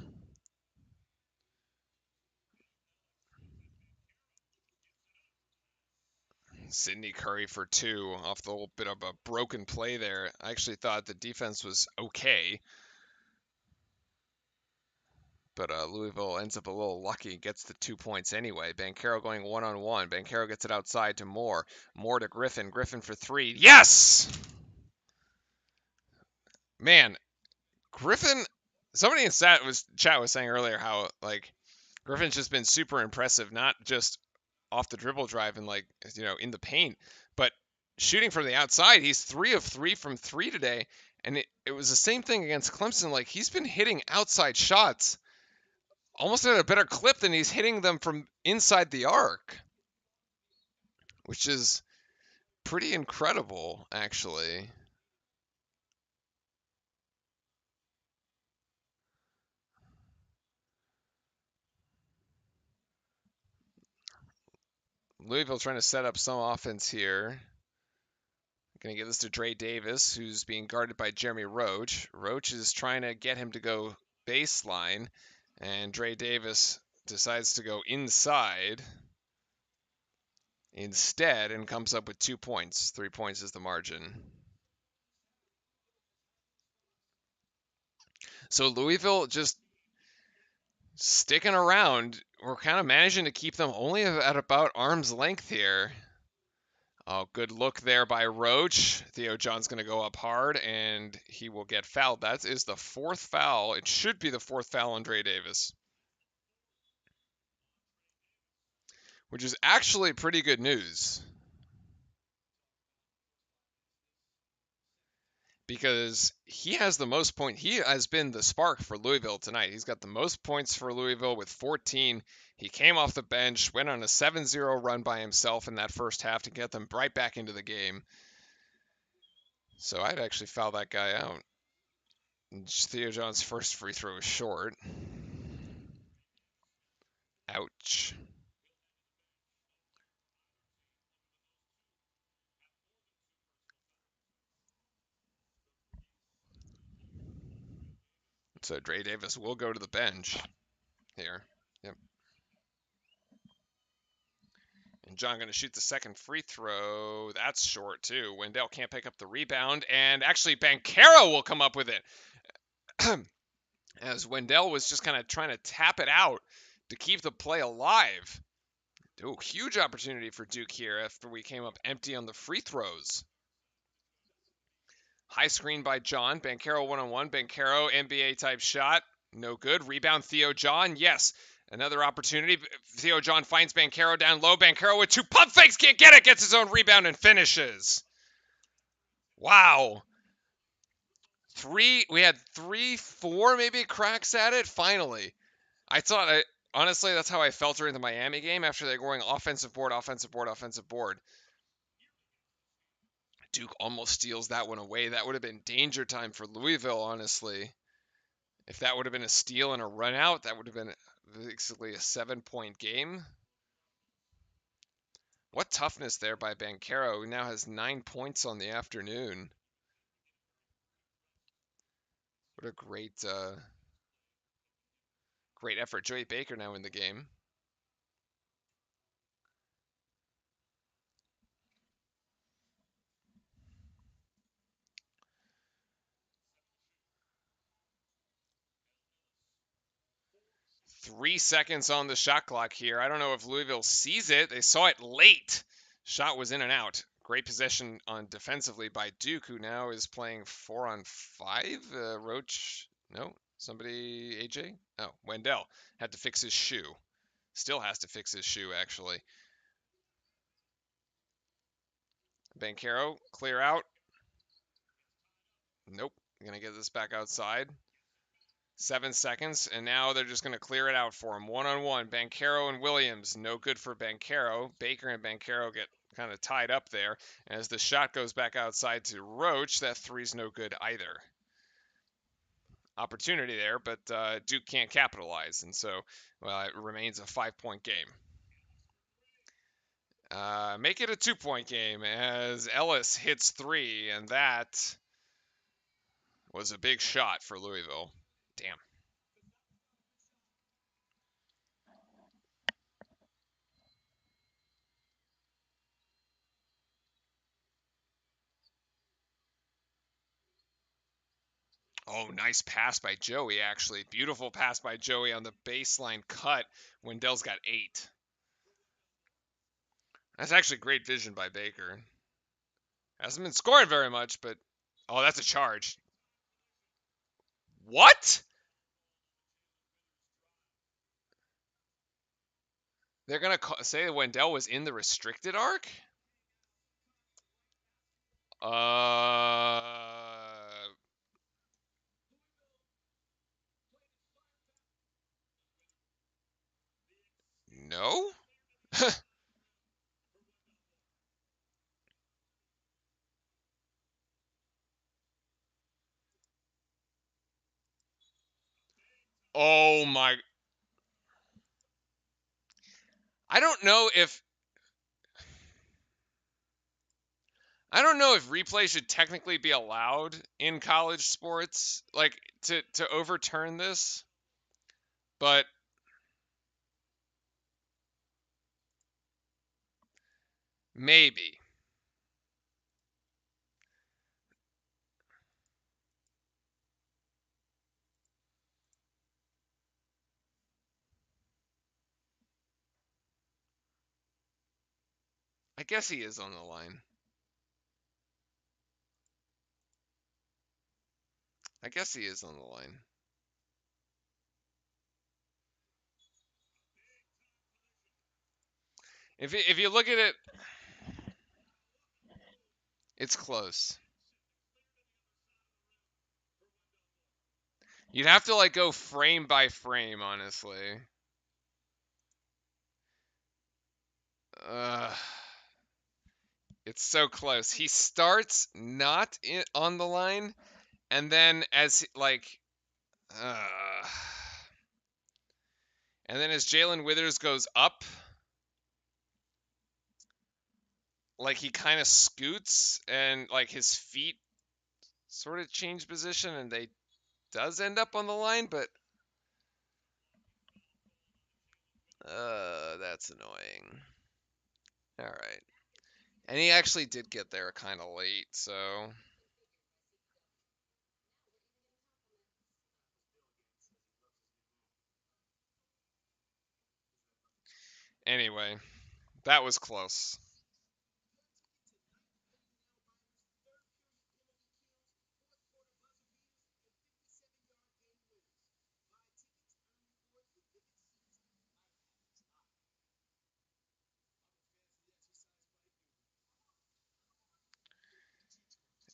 Sidney Curry for 2 off the little bit of a broken play there. I actually thought the defense was okay, but Louisville ends up a little lucky, gets the 2 points anyway. Banchero going one-on-one. Banchero gets it outside to Moore. Moore to Griffin. Griffin for 3. Yes! Man, Griffin. Somebody in chat was saying earlier how like Griffin's just been super impressive, not just off the dribble drive and like in the paint, but shooting from the outside. He's 3 of 3 from 3 today, and it was the same thing against Clemson. Like he's been hitting outside shots almost at a better clip than he's hitting them from inside the arc, which is pretty incredible actually. Louisville trying to set up some offense here. Going to give this to Dre Davis, who's being guarded by Jeremy Roach. Roach is trying to get him to go baseline, and Dre Davis decides to go inside instead and comes up with 2 points. 3 points is the margin. So Louisville just sticking around. We're kind of managing to keep them only at about arm's length here. Oh, good look there by Roach. Theo John's going to go up hard, and he will get fouled. That is the 4th foul. It should be the 4th foul on Dre Davis, which is actually pretty good news because he has the most points. He has been the spark for Louisville tonight. He's got the most points for Louisville with 14. He came off the bench, went on a 7-0 run by himself in that first half to get them right back into the game. So I'd actually foul that guy out. Theo John's first free throw is short. Ouch. So Dre Davis will go to the bench here. Yep. And John going to shoot the second free throw. That's short too. Wendell can't pick up the rebound, and actually Banchero will come up with it. As Wendell was just kind of trying to tap it out to keep the play alive. Ooh, huge opportunity for Duke here after we came up empty on the free throws. High screen by John. Banchero one-on-one. Banchero, NBA type shot. No good. Rebound Theo John. Yes. Another opportunity. Theo John finds Banchero down low. Banchero with 2 pump fakes. Can't get it. Gets his own rebound and finishes. Wow. We had 3, 4 maybe cracks at it. Finally. Honestly, that's how I felt during the Miami game after they were going offensive board, offensive board, offensive board. Duke almost steals that one away. That would have been danger time for Louisville, honestly. If that would have been a steal and a run out, that would have been basically a 7-point game. What toughness there by Banchero, who now has 9 points on the afternoon. What a great effort. Joey Baker now in the game. 3 seconds on the shot clock here. I don't know if Louisville sees it. They saw it late. Shot was in and out. Great possession on defensively by Duke, who now is playing 4-on-5. Roach, no, somebody, AJ? Oh, Wendell had to fix his shoe. Still has to fix his shoe, actually. Bancaro, clear out. Nope. Gonna get this back outside. 7 seconds, and now they're just going to clear it out for him. One-on-one, Bancaro and Williams. No good for Bancaro. Baker and Bancaro get kind of tied up there. As the shot goes back outside to Roach, that three's no good either. Opportunity there, but Duke can't capitalize, and so it remains a 5-point game. Make it a 2-point game as Ellis hits 3, and that was a big shot for Louisville. Damn. Oh, nice pass by Joey, actually. Beautiful pass by Joey on the baseline cut. Wendell's got 8. That's actually great vision by Baker. Hasn't been scoring very much, but... Oh, that's a charge. What? They're going to say Wendell was in the restricted arc? No? Oh my... I don't know if replay should technically be allowed in college sports, like to overturn this, but maybe. I guess he is on the line. I guess he is on the line. If you look at it, it's close. You'd have to like go frame by frame, honestly. It's so close. He starts not on the line, and then as Jalen Withers goes up, like he kind of scoots, and like his feet sort of change position, and they does end up on the line, but that's annoying. All right. And he actually did get there kind of late, so anyway, that was close.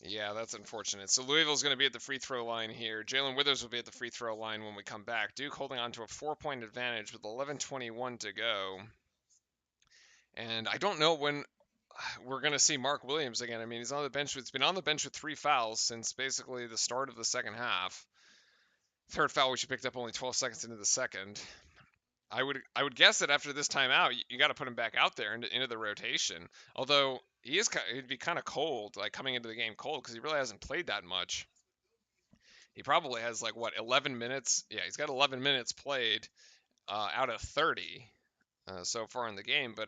Yeah, that's unfortunate. So Louisville's going to be at the free throw line here. Jalen Withers will be at the free throw line when we come back. Duke holding on to a 4-point advantage with 11:21 to go. And I don't know when we're going to see Mark Williams again. I mean, he's on the bench. He's been on the bench with 3 fouls since basically the start of the second half. Third foul, which he picked up only 12 seconds into the second. I would guess that after this timeout, you got to put him back out there into the rotation. Although he'd be kind of cold, like coming into the game cold, because he really hasn't played that much. He probably has like what 11 minutes. Yeah, he's got 11 minutes played out of 30 so far in the game. But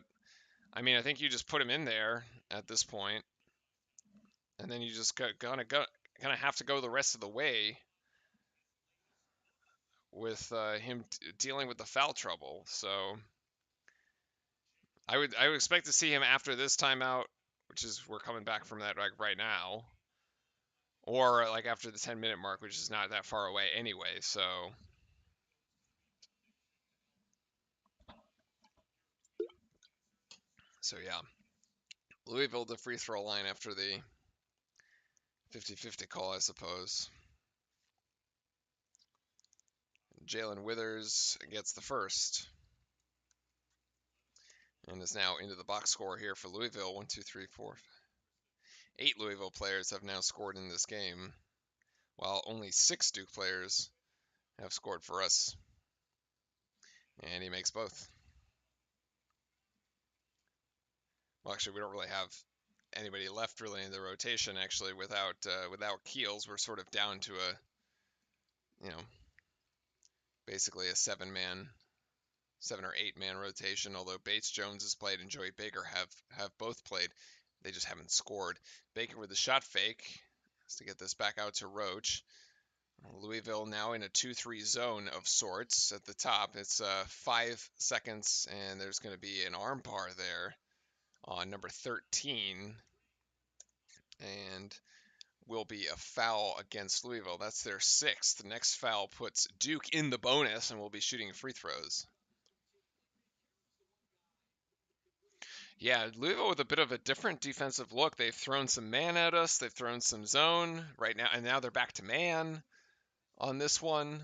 I mean, I think you just put him in there at this point, and then you just gonna have to go the rest of the way with him dealing with the foul trouble. So I would expect to see him after this timeout, which is we're coming back from that like right now, or like after the 10-minute mark, which is not that far away anyway. So yeah, Louisville the free throw line after the 50-50 call, I suppose. Jalen Withers gets the first and is now into the box score here for Louisville. 1, 2, 3, 4. 8 Louisville players have now scored in this game, while only 6 Duke players have scored for us. And he makes both. Well, actually, we don't really have anybody left really in the rotation. Actually, without Keels, we're sort of down to basically a 7 or 8-man rotation. Although Bates Jones has played and Joey Baker have both played, they just haven't scored. Baker with the shot fake has to get this back out to Roach. Louisville now in a 2-3 zone of sorts at the top. It's 5 seconds, and there's going to be an arm bar there on number 13, and will be a foul against Louisville. That's their 6th. The next foul puts Duke in the bonus, and will be shooting free throws. Yeah, Louisville with a bit of a different defensive look. They've thrown some man at us. They've thrown some zone right now, and now they're back to man on this one,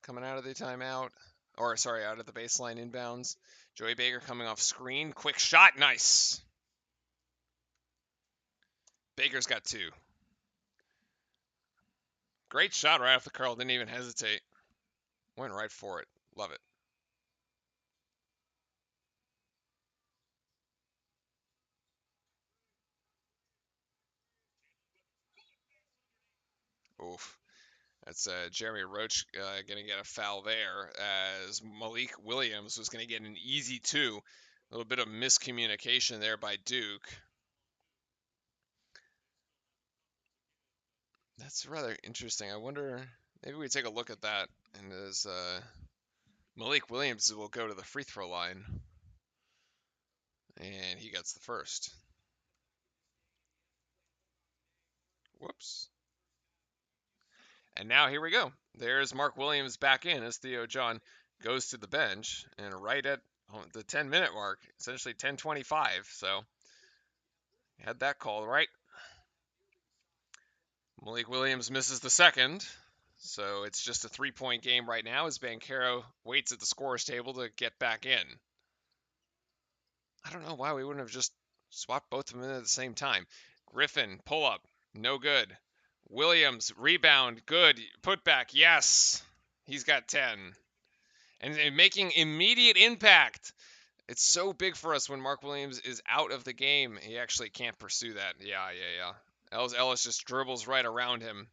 coming out of the timeout. Or, sorry, out of the baseline inbounds. Joey Baker coming off screen. Quick shot. Nice. Baker's got 2. Great shot right off the curl. Didn't even hesitate. Went right for it. Love it. Oof. That's Jeremy Roach going to get a foul there, as Malik Williams was going to get an easy 2. A little bit of miscommunication there by Duke. That's rather interesting. I wonder, maybe we take a look at that, and as Malik Williams will go to the free throw line, and he gets the first. Whoops. And now here we go. There's Mark Williams back in as Theo John goes to the bench, and right at the 10-minute mark, essentially 10:25. So had that call right. Malik Williams misses the second, so it's just a 3-point game right now as Banchero waits at the scorer's table to get back in. I don't know why we wouldn't have just swapped both of them in at the same time. Griffin, pull up, no good. Williams, rebound, good. Put back, yes. He's got 10. And making immediate impact. It's so big for us when Mark Williams is out of the game. He actually can't pursue that. Yeah. Ellis just dribbles right around him.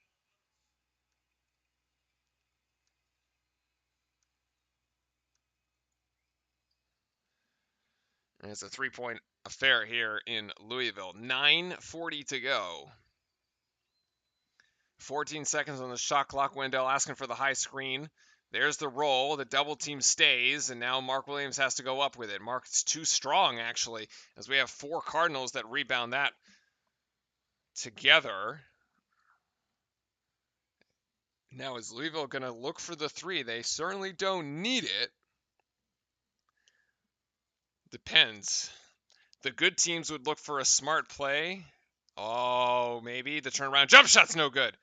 And it's a 3-point affair here in Louisville. 9:40 to go. 14 seconds on the shot clock. Wendell asking for the high screen. There's the roll. The double team stays, and now Mark Williams has to go up with it. Mark's too strong, actually, as we have 4 Cardinals that rebound that together. Now, is Louisville going to look for the 3? They certainly don't need it. Depends. The good teams would look for a smart play. Oh, maybe. The turnaround jump shot's no good.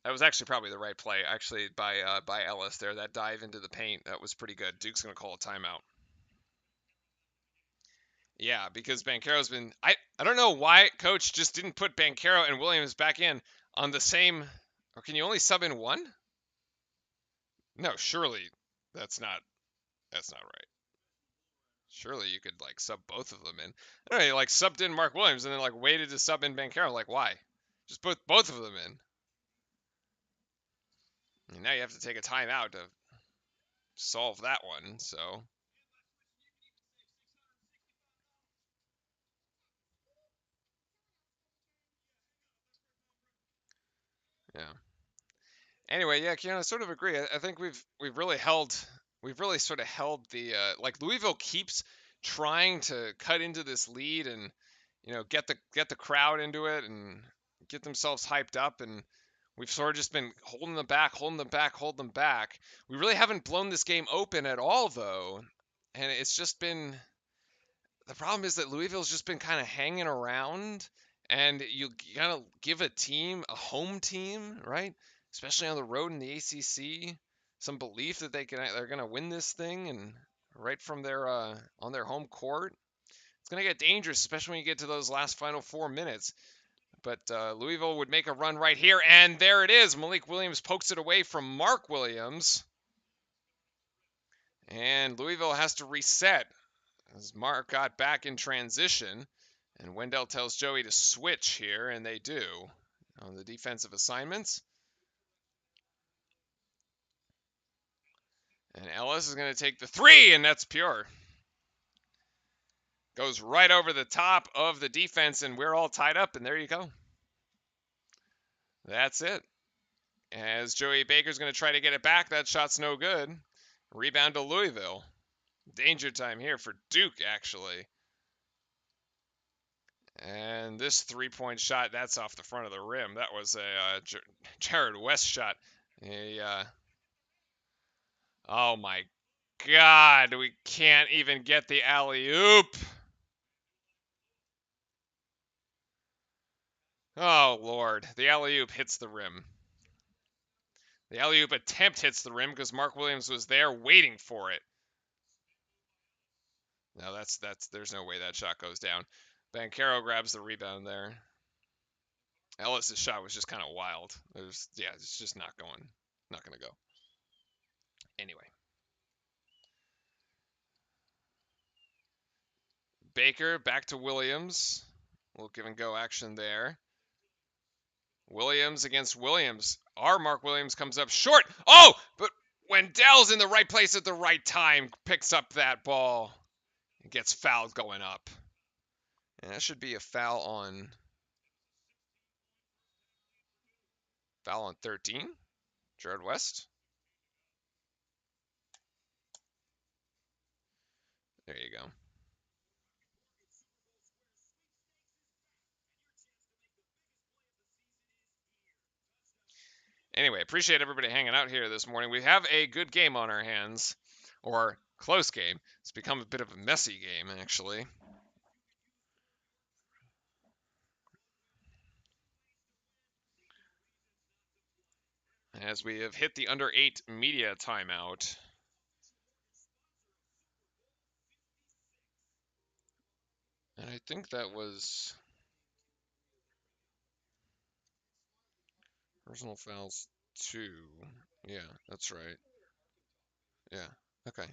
That was actually probably the right play, actually, by Ellis there. That dive into the paint, that was pretty good. Duke's going to call a timeout. Yeah, because Banchero's been... I don't know why Coach just didn't put Banchero and Williams back in on the same... Or can you only sub in one? No, surely that's not right. Surely you could, like, sub both of them in. I don't know, you, like, subbed in Mark Williams and then, like, waited to sub in Banchero. Like, why? Just put both of them in. And now you have to take a timeout to solve that one, so... Yeah. Anyway, yeah, Keanu, I sort of agree. I think we've really sort of held the like Louisville keeps trying to cut into this lead and get the crowd into it and get themselves hyped up, and we've sort of just been holding them back, holding them back, holding them back. We really haven't blown this game open at all though, and it's just been the problem is that Louisville's just been kind of hanging around, and you kind of give a team, a home team, right? Especially on the road in the ACC, some belief that they're gonna win this thing, and right from their on their home court, it's gonna get dangerous, especially when you get to those last final 4 minutes. But Louisville would make a run right here, and there it is. Malik Williams pokes it away from Mark Williams, and Louisville has to reset. As Mark got back in transition, and Wendell tells Joey to switch here, and they do on the defensive assignments. And Ellis is going to take the three, and that's pure. Goes right over the top of the defense, and we're all tied up, and there you go. That's it. As Joey Baker's going to try to get it back, that shot's no good. Rebound to Louisville. Danger time here for Duke, actually. And this three-point shot, that's off the front of the rim. That was a Jared West shot. Oh my God, we can't even get the alley-oop. Oh Lord, the alley-oop hits the rim. The alley-oop attempt hits the rim because Mark Williams was there waiting for it. No, there's no way that shot goes down. Banchero grabs the rebound there. Ellis's shot was just kind of wild. It's just not going to go. Anyway. Baker back to Williams. A little give and go action there. Williams against Williams. Our Mark Williams comes up short. Oh, but Wendell's in the right place at the right time. Picks up that ball. And gets fouled going up. And that should be a foul on 13. Jared West. There you go. Anyway, appreciate everybody hanging out here this morning. We have a good game on our hands, or close game. It's become a bit of a messy game, actually. As we have hit the under 8 media timeout. And I think that was personal fouls 2. Yeah, that's right. Yeah, okay.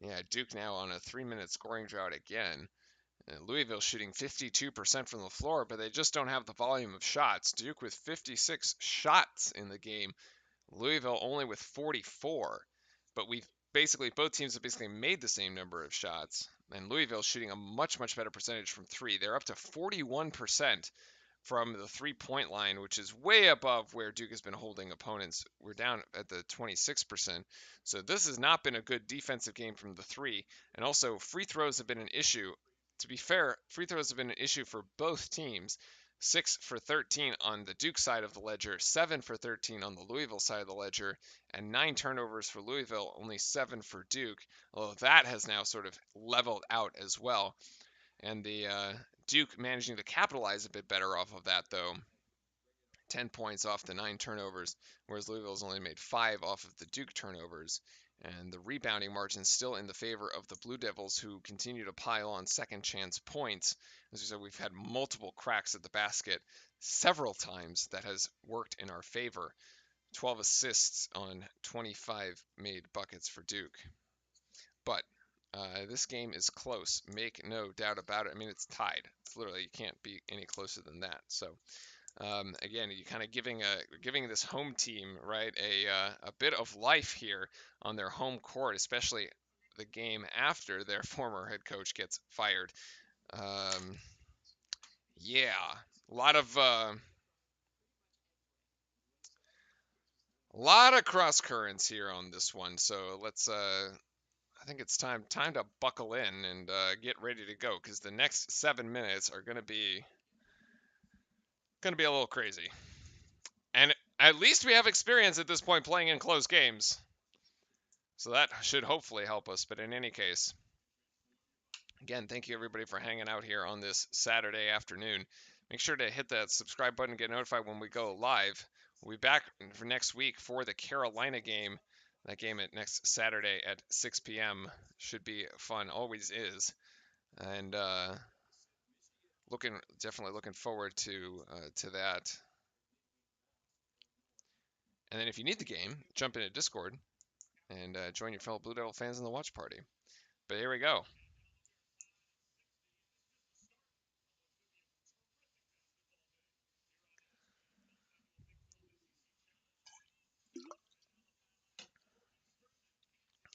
Yeah, Duke now on a 3-minute scoring drought again. Louisville shooting 52% from the floor, but they just don't have the volume of shots. Duke with 56 shots in the game. Louisville only with 44. But both teams have basically made the same number of shots. And Louisville shooting a much, much better percentage from three. They're up to 41% from the 3-point line, which is way above where Duke has been holding opponents. We're down at the 26%. So this has not been a good defensive game from the three. And also, free throws have been an issue. To be fair, free throws have been an issue for both teams. 6 for 13 on the Duke side of the ledger, 7 for 13 on the Louisville side of the ledger, and 9 turnovers for Louisville, only 7 for Duke, although that has now sort of leveled out as well. And the Duke managing to capitalize a bit better off of that, though. 10 points off the 9 turnovers, whereas Louisville's only made 5 off of the Duke turnovers. And the rebounding margin still in the favor of the Blue Devils, who continue to pile on second chance points. As we said, we've had multiple cracks at the basket several times that has worked in our favor. 12 assists on 25 made buckets for Duke. But this game is close. Make no doubt about it. I mean, it's tied. It's literally, you can't be any closer than that. So again, you kind of giving this home team, right, a bit of life here on their home court, especially the game after their former head coach gets fired. Yeah, a lot of cross currents here on this one. So let's I think it's time to buckle in and get ready to go because the next 7 minutes are gonna be a little crazy. And at least we have experience at this point playing in close games, so that should hopefully help us. But in any case, again, thank you everybody for hanging out here on this Saturday afternoon. Make sure to hit that subscribe button, get notified when we go live. We'll be back for next week for the Carolina game. That game at next Saturday at 6 p.m. should be fun, always is. And definitely looking forward to that. And then if you need the game, jump into Discord and join your fellow Blue Devil fans in the watch party. But here we go.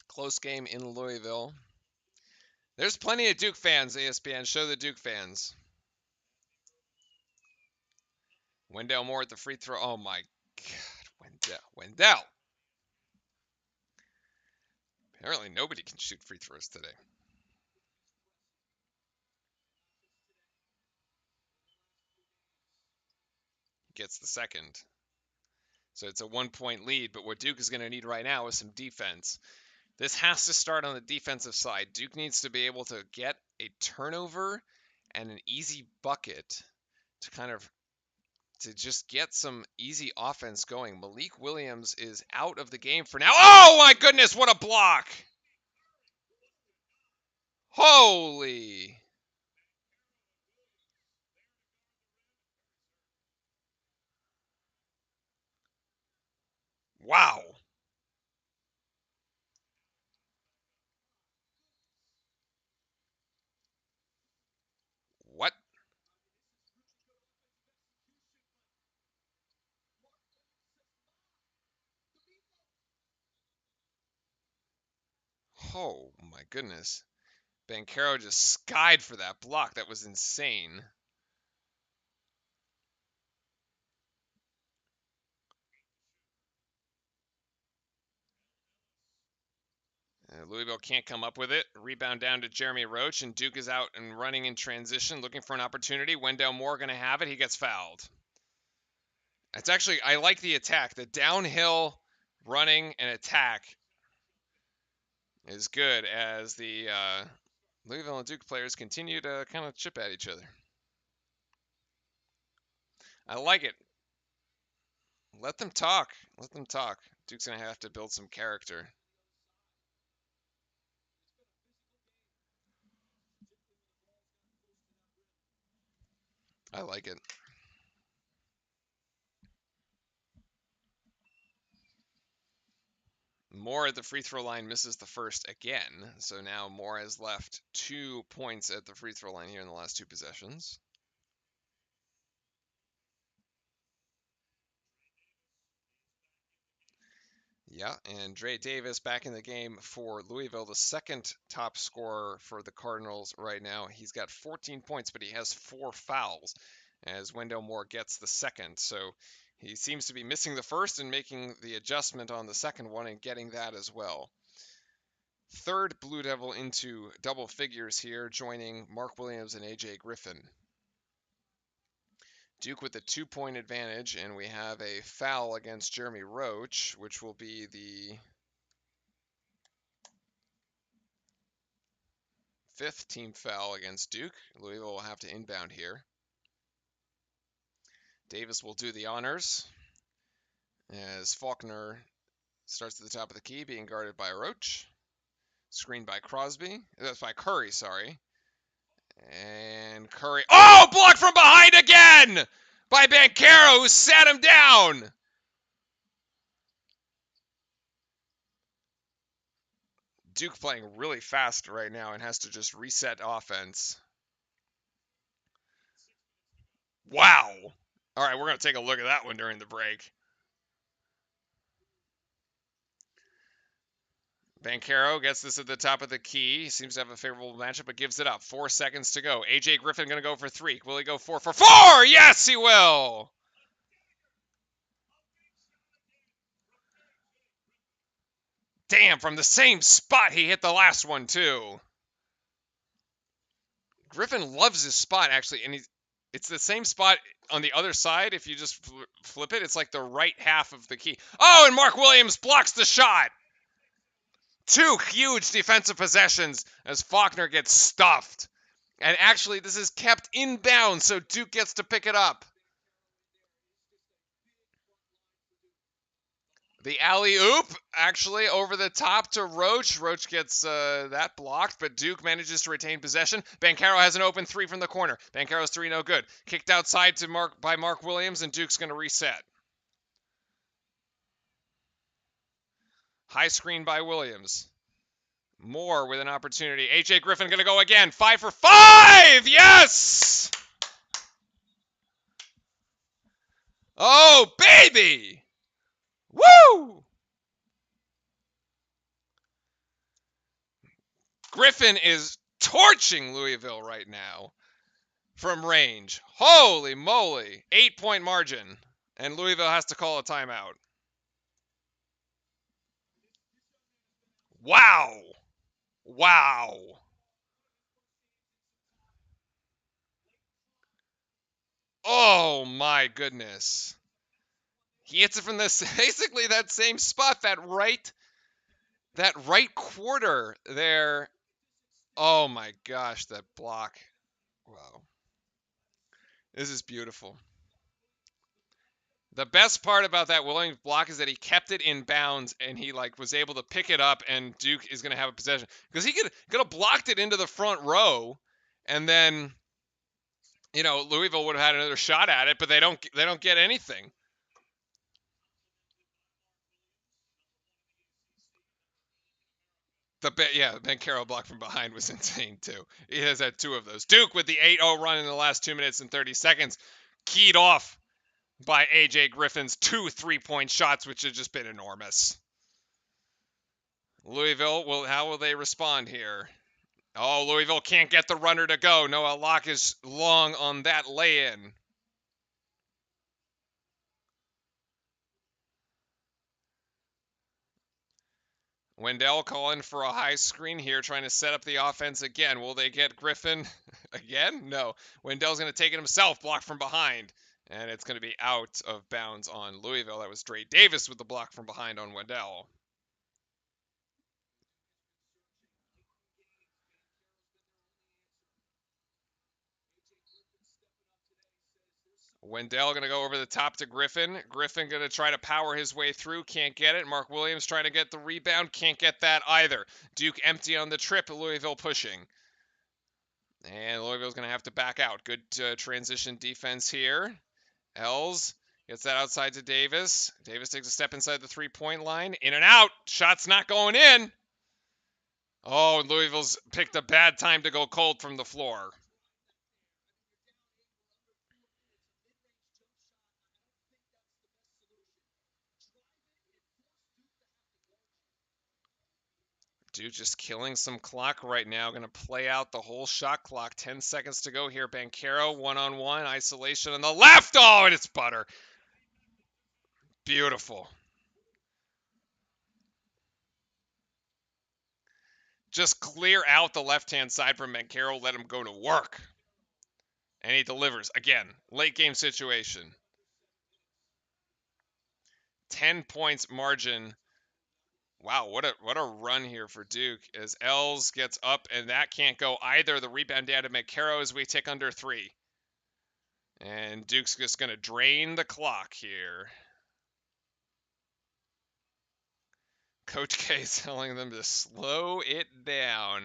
Close game in Louisville. There's plenty of Duke fans, ESPN. Show the Duke fans. Wendell Moore at the free throw. Oh my God, Wendell. Apparently nobody can shoot free throws today. Gets the second. So it's a 1 point lead, but what Duke is going to need right now is some defense. This has to start on the defensive side. Duke needs to be able to get a turnover and an easy bucket to just get some easy offense going. Malik Williams is out of the game for now. Oh my goodness, what a block! Holy! Wow. What? Oh my goodness. Bancaro just skied for that block. That was insane. Louisville can't come up with it. Rebound down to Jeremy Roach, and Duke is out and running in transition, looking for an opportunity. Wendell Moore going to have it. He gets fouled. It's actually, I like the attack. The downhill running and attack is good as the Louisville and Duke players continue to kind of chip at each other. I like it. Let them talk. Let them talk. Duke's going to have to build some character. I like it. Moore at the free throw line misses the first again. So now Moore has left 2 points at the free throw line here in the last 2 possessions. Yeah, and Dre Davis back in the game for Louisville, the second top scorer for the Cardinals right now. He's got 14 points, but he has 4 fouls as Wendell Moore gets the second. So he seems to be missing the first and making the adjustment on the second one and getting that as well. Third Blue Devil into double figures here, joining Mark Williams and AJ Griffin. Duke with a 2-point advantage, and we have a foul against Jeremy Roach, which will be the 5th team foul against Duke. Louisville will have to inbound here. Davis will do the honors as Faulkner starts at the top of the key, being guarded by Roach. Screened by Crosby. That's by Curry, sorry. And Curry. Oh, blocked from behind again by Bancaro, who sat him down. Duke playing really fast right now and has to just reset offense. Wow. All right, we're going to take a look at that one during the break. Banchero gets this at the top of the key. He seems to have a favorable matchup, but gives it up. 4 seconds to go. AJ Griffin going to go for 3. Will he go 4 for 4? Yes, he will! Damn, from the same spot he hit the last one, too. Griffin loves his spot, actually, and it's the same spot on the other side. If you just flip it, it's like the right half of the key. Oh, and Mark Williams blocks the shot! 2 huge defensive possessions as Faulkner gets stuffed. And actually, this is kept inbound, so Duke gets to pick it up. The alley-oop, actually, over the top to Roach. Roach gets that blocked, but Duke manages to retain possession. Banchero has an open 3 from the corner. Banchero's 3, no good. Kicked outside by Mark Williams, and Duke's going to reset. High screen by Williams. Moore with an opportunity. A.J. Griffin going to go again. 5 for 5! Yes! Oh, baby! Woo! Griffin is torching Louisville right now from range. Holy moly. 8-point margin. And Louisville has to call a timeout. Wow. Wow. Oh my goodness. He hits it from this basically that same spot, that right quarter there. Oh my gosh, that block. Wow. This is beautiful. The best part about that Williams block is that he kept it in bounds and he was able to pick it up, and Duke is going to have a possession because he could have blocked it into the front row, and then Louisville would have had another shot at it, but they don't get anything. The Banchero block from behind was insane too. He has had 2 of those. Duke with the 8-0 run in the last 2 minutes and 30 seconds, keyed off by A.J. Griffin's 2 3-point shots, which have just been enormous. Louisville, how will they respond here? Oh, Louisville can't get the runner to go. Noah Locke is long on that lay-in. Wendell calling for a high screen here, trying to set up the offense again. Will they get Griffin again? No. Wendell's going to take it himself, block from behind. And it's going to be out of bounds on Louisville. That was Dre Davis with the block from behind on Wendell. Wendell going to go over the top to Griffin. Griffin going to try to power his way through. Can't get it. Mark Williams trying to get the rebound. Can't get that either. Duke empty on the trip. Louisville pushing. And Louisville's going to have to back out. Good transition defense here. Els gets that outside to Davis. Davis takes a step inside the 3-point line. In and out. Shot's not going in. Oh, Louisville's picked a bad time to go cold from the floor. Dude, just killing some clock right now. Going to play out the whole shot clock. 10 seconds to go here. Banchero, one-on-one. Isolation on the left. Oh, and it's butter. Beautiful. Just clear out the left-hand side from Banchero. Let him go to work. And he delivers. Again, late game situation. 10 points margin. Wow, what a run here for Duke as Els gets up, and that can't go either. The rebound down to Banchero as we tick under 3. And Duke's just going to drain the clock here. Coach K is telling them to slow it down.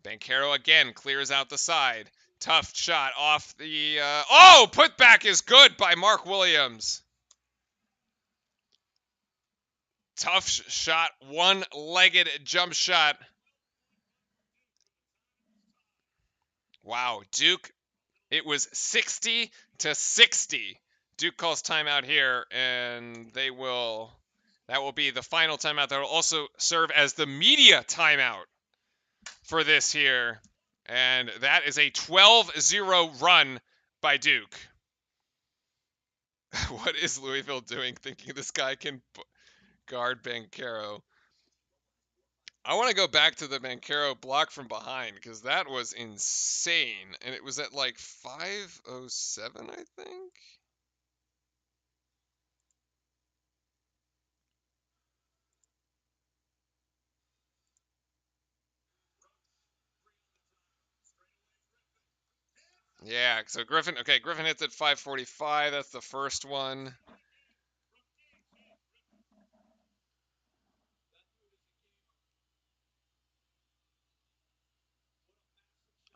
Banchero again clears out the side. Tough shot off the... Oh! Putback is good by Mark Williams. Tough shot. One-legged jump shot. Wow. Duke, it was 60-60. Duke calls timeout here, and that will be the final timeout. That will also serve as the media timeout for this here. And that is a 12-0 run by Duke. What is Louisville doing thinking this guy can guard Banchero? I want to go back to the Banchero block from behind because that was insane. And it was at like 5:07, I think. Yeah, so Griffin, okay, Griffin hits at 5:45. That's the first one.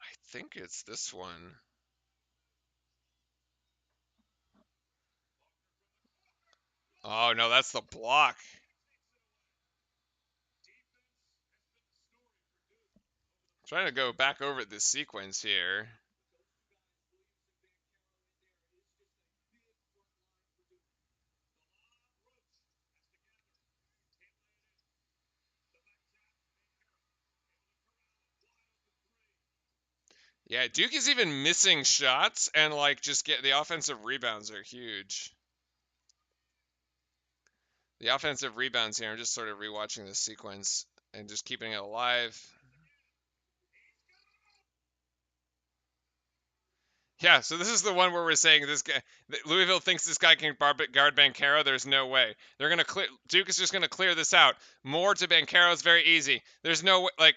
I think it's this one. Oh, no, that's the block. Trying to go back over this sequence here. Yeah, Duke is even missing shots and like just get the offensive rebounds are huge. The offensive rebounds here, I'm just sort of rewatching this sequence and just keeping it alive. Yeah, so this is the one where we're saying this guy, Louisville thinks this guy can guard Banchero. There's no way. They're gonna clear. Duke is just gonna clear this out. More to Banchero is very easy. There's no way, like.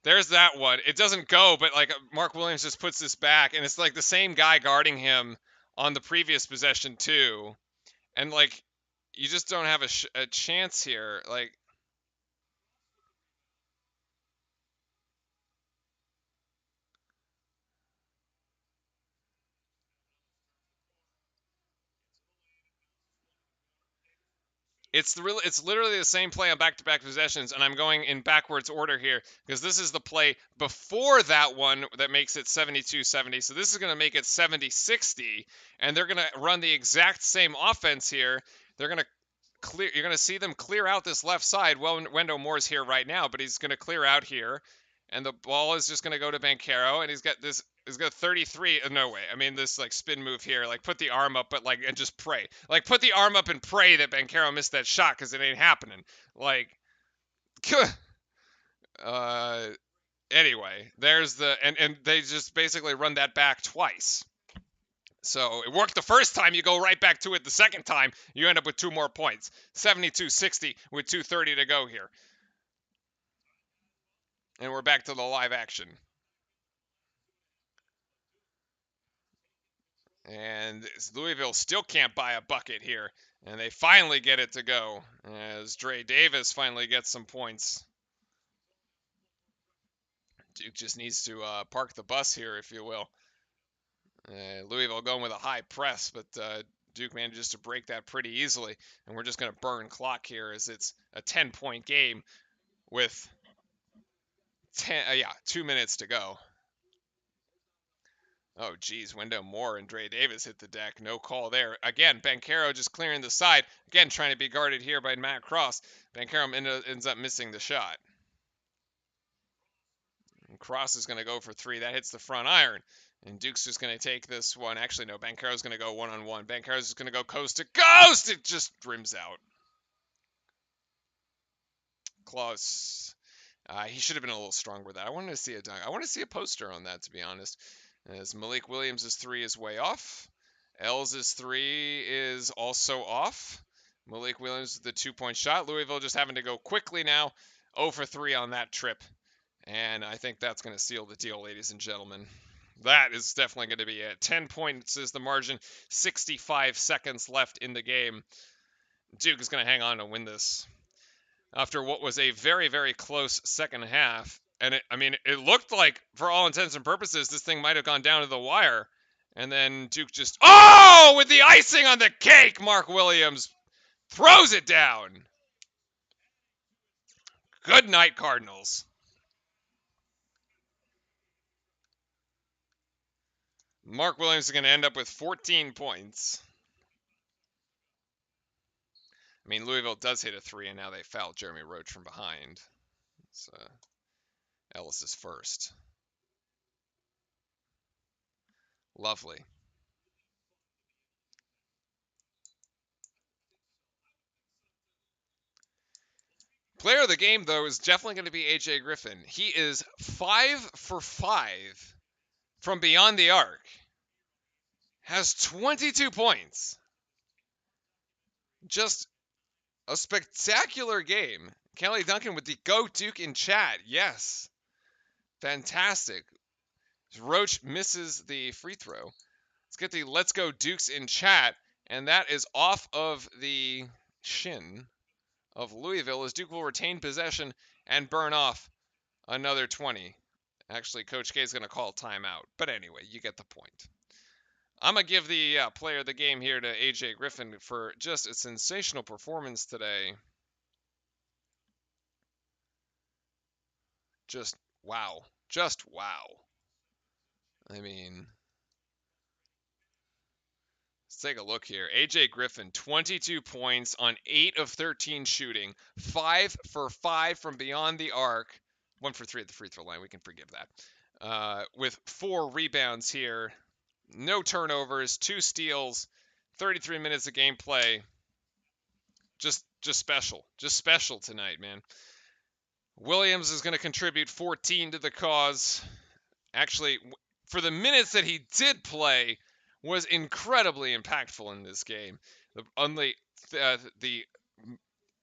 There's that one. It doesn't go, but like Mark Williams just puts this back, and it's like the same guy guarding him on the previous possession too, and like you just don't have a chance here. Like it's literally the same play on back-to-back possessions, and I'm going in backwards order here because this is the play before that one that makes it 72-70. So this is going to make it 70-60, and they're going to run the exact same offense here. They're going to clear. You're going to see them clear out this left side. Well, Wendell Moore's here right now, but he's going to clear out here, and the ball is just going to go to Banchero, and he's got this. He's got 33. No way. I mean, this like spin move here, like put the arm up, but like and just pray. Like put the arm up and pray that Banchero missed that shot because it ain't happening. Like, uh, anyway, there's the and they just basically run that back twice. So it worked the first time, you go right back to it the second time, you end up with 2 more points. 72-60 with 2:30 to go here. And we're back to the live action. And Louisville still can't buy a bucket here. And they finally get it to go as Dre Davis finally gets some points. Duke just needs to park the bus here, if you will. Louisville going with a high press, but Duke manages to break that pretty easily. And we're just going to burn clock here as it's a 10-point game with 2 minutes to go. Oh, geez, Wendell Moore and Dre Davis hit the deck. No call there. Again, Banchero just clearing the side. Again, trying to be guarded here by Matt Cross. Banchero ends up missing the shot. And Cross is going to go for three. That hits the front iron. And Duke's just going to take this one. Actually, no, Banchero's going to go one-on-one. Banchero's just going to go coast to coast. It just rims out. Close. He should have been a little stronger with that. I wanted to see a dunk. I want to see a poster on that, to be honest. As Malik Williams' three is way off. Els' three is also off. Malik Williams the 2-point shot. Louisville just having to go quickly now. 0 for 3 on that trip. And I think that's going to seal the deal, ladies and gentlemen. That is definitely going to be it. 10 points is the margin. 65 seconds left in the game. Duke is going to hang on to win this. After what was a very, very close second half. And it looked like, for all intents and purposes, this thing might have gone down to the wire. And then Duke just, oh, with the icing on the cake, Mark Williams throws it down. Good night, Cardinals. Mark Williams is going to end up with 14 points. I mean, Louisville does hit a 3, and now they fouled Jeremy Roach from behind. It's Ellis's first. Lovely. Player of the game, though, is definitely going to be A.J. Griffin. He is 5 for 5 from beyond the arc. Has 22 points. Just a spectacular game. Kelly Duncan with the Go Duke in chat. Yes. Fantastic. Roach misses the free throw. Let's get the Let's Go Dukes in chat. And that is off of the shin of Louisville as Duke will retain possession and burn off another 20. Actually, Coach K is going to call timeout. But anyway, you get the point. I'm going to give the player of the game here to A.J. Griffin for just a sensational performance today. Just wow. Just wow. I mean, let's take a look here. A.J. Griffin, 22 points on 8 of 13 shooting. 5 for 5 from beyond the arc. 1 for 3 at the free throw line. We can forgive that. With 4 rebounds here. No turnovers, 2 steals, 33 minutes of gameplay. Just special. Just special tonight, man. Williams is going to contribute 14 to the cause. Actually, for the minutes that he did play, was incredibly impactful in this game. The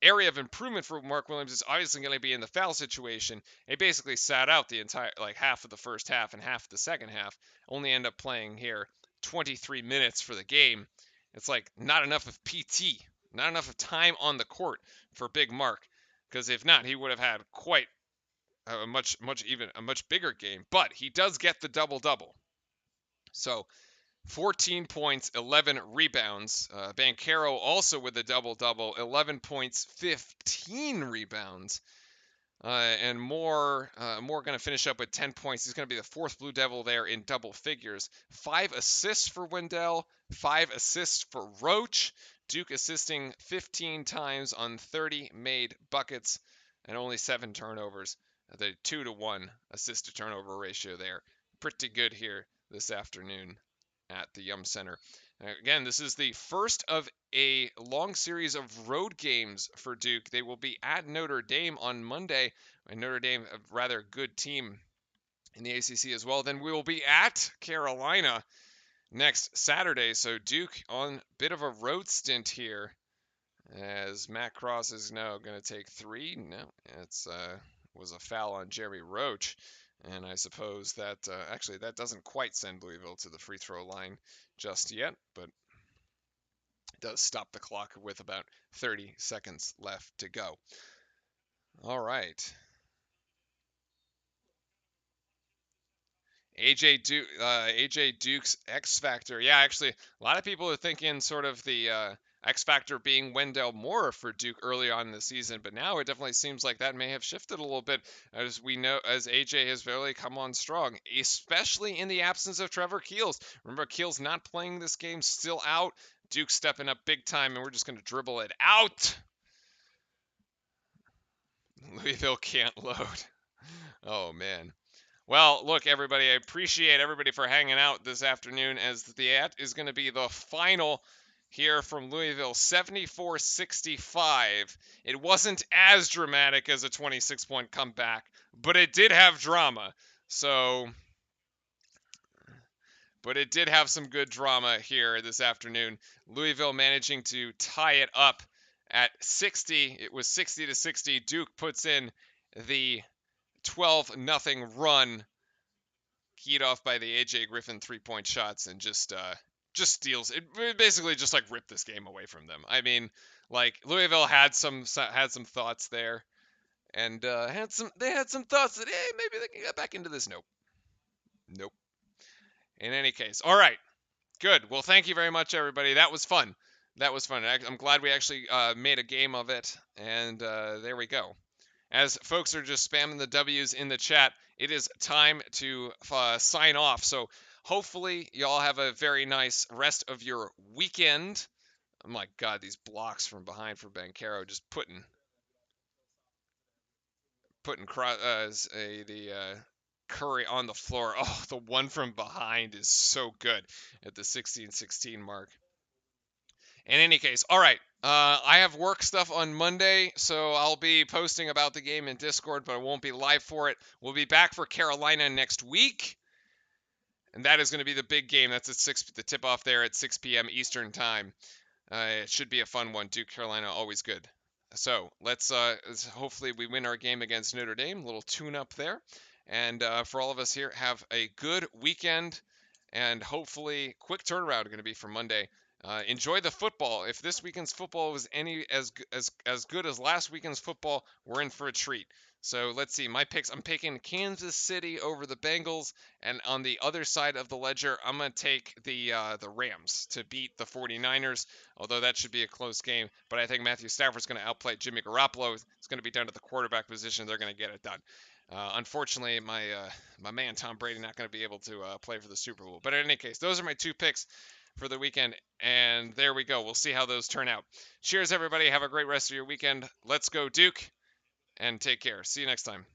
area of improvement for Mark Williams is obviously going to be in the foul situation. He basically sat out the entire half of the first half and half of the second half. Only end up playing here 23 minutes for the game. It's like not enough of PT, not enough of time on the court for Big Mark. Because if not, he would have had quite a much bigger game. But he does get the double-double. So 14 points, 11 rebounds. Banchero also with a double-double, 11 points, 15 rebounds. And Moore going to finish up with 10 points. He's going to be the 4th Blue Devil there in double figures. 5 assists for Wendell, 5 assists for Roach. Duke assisting 15 times on 30 made buckets and only 7 turnovers. The 2-to-1 assist to turnover ratio there. Pretty good here this afternoon at the Yum Center. Again, this is the first of a long series of road games for Duke. They will be at Notre Dame on Monday, and Notre Dame, a rather good team in the ACC as well. Then we will be at Carolina next Saturday. So Duke on a bit of a road stint here, as Matt Cross is now going to take 3. No, it's was a foul on Jeremy Roach. And I suppose that actually that doesn't quite send Louisville to the free throw line just yet, but it does stop the clock with about 30 seconds left to go. All right. AJ Duke's X Factor. Yeah, actually, a lot of people are thinking sort of the X Factor being Wendell Moore for Duke early on in the season, but now it definitely seems like that may have shifted a little bit, as we know, as AJ has really come on strong, especially in the absence of Trevor Keels. Remember, Keels not playing this game, still out. Duke stepping up big time, and we're just going to dribble it out. Louisville can't load. Oh, man. Well, look, everybody, I appreciate everybody for hanging out this afternoon, as that is going to be the final here from Louisville, 74-65. It wasn't as dramatic as a 26-point comeback, but it did have drama. But it did have some good drama here this afternoon. Louisville managing to tie it up at 60. It was 60-60. Duke puts in the 12-0 run, keyed off by the A.J. Griffin 3-point shots, and just steals. It basically just ripped this game away from them. I mean, Louisville had some thoughts there, and they had some thoughts that, hey, maybe they can get back into this. Nope. In any case, all right, good. Well, thank you very much, everybody. That was fun. I'm glad we actually made a game of it, and there we go. As folks are just spamming the W's in the chat, it is time to sign off. So hopefully y'all have a very nice rest of your weekend. Oh my God, these blocks from behind for Banchero just putting Curry on the floor. Oh, the one from behind is so good at the 16-16 mark. In any case, all right. I have work stuff on Monday, so I'll be posting about the game in Discord, but I won't be live for it. We'll be back for Carolina next week, and that is going to be the big game. That's at 6. The tip off there at 6 p.m. Eastern time. It should be a fun one. Duke Carolina always good. So let's hopefully we win our game against Notre Dame. A little tune up there, and for all of us here, have a good weekend, and hopefully quick turnaround going to be for Monday. Enjoy the football. If this weekend's football was any as good as last weekend's football, we're in for a treat. So let's see. My picks. I'm picking Kansas City over the Bengals, and on the other side of the ledger, I'm gonna take the Rams to beat the 49ers. Although that should be a close game, but I think Matthew Stafford's going to outplay Jimmy Garoppolo. It's going to be down to the quarterback position. They're going to get it done. Unfortunately, my man Tom Brady not going to be able to play for the Super Bowl. But in any case, those are my two picks for the weekend, and there we go. We'll see how those turn out. Cheers, everybody. Have a great rest of your weekend. Let's go, Duke, and take care. See you next time.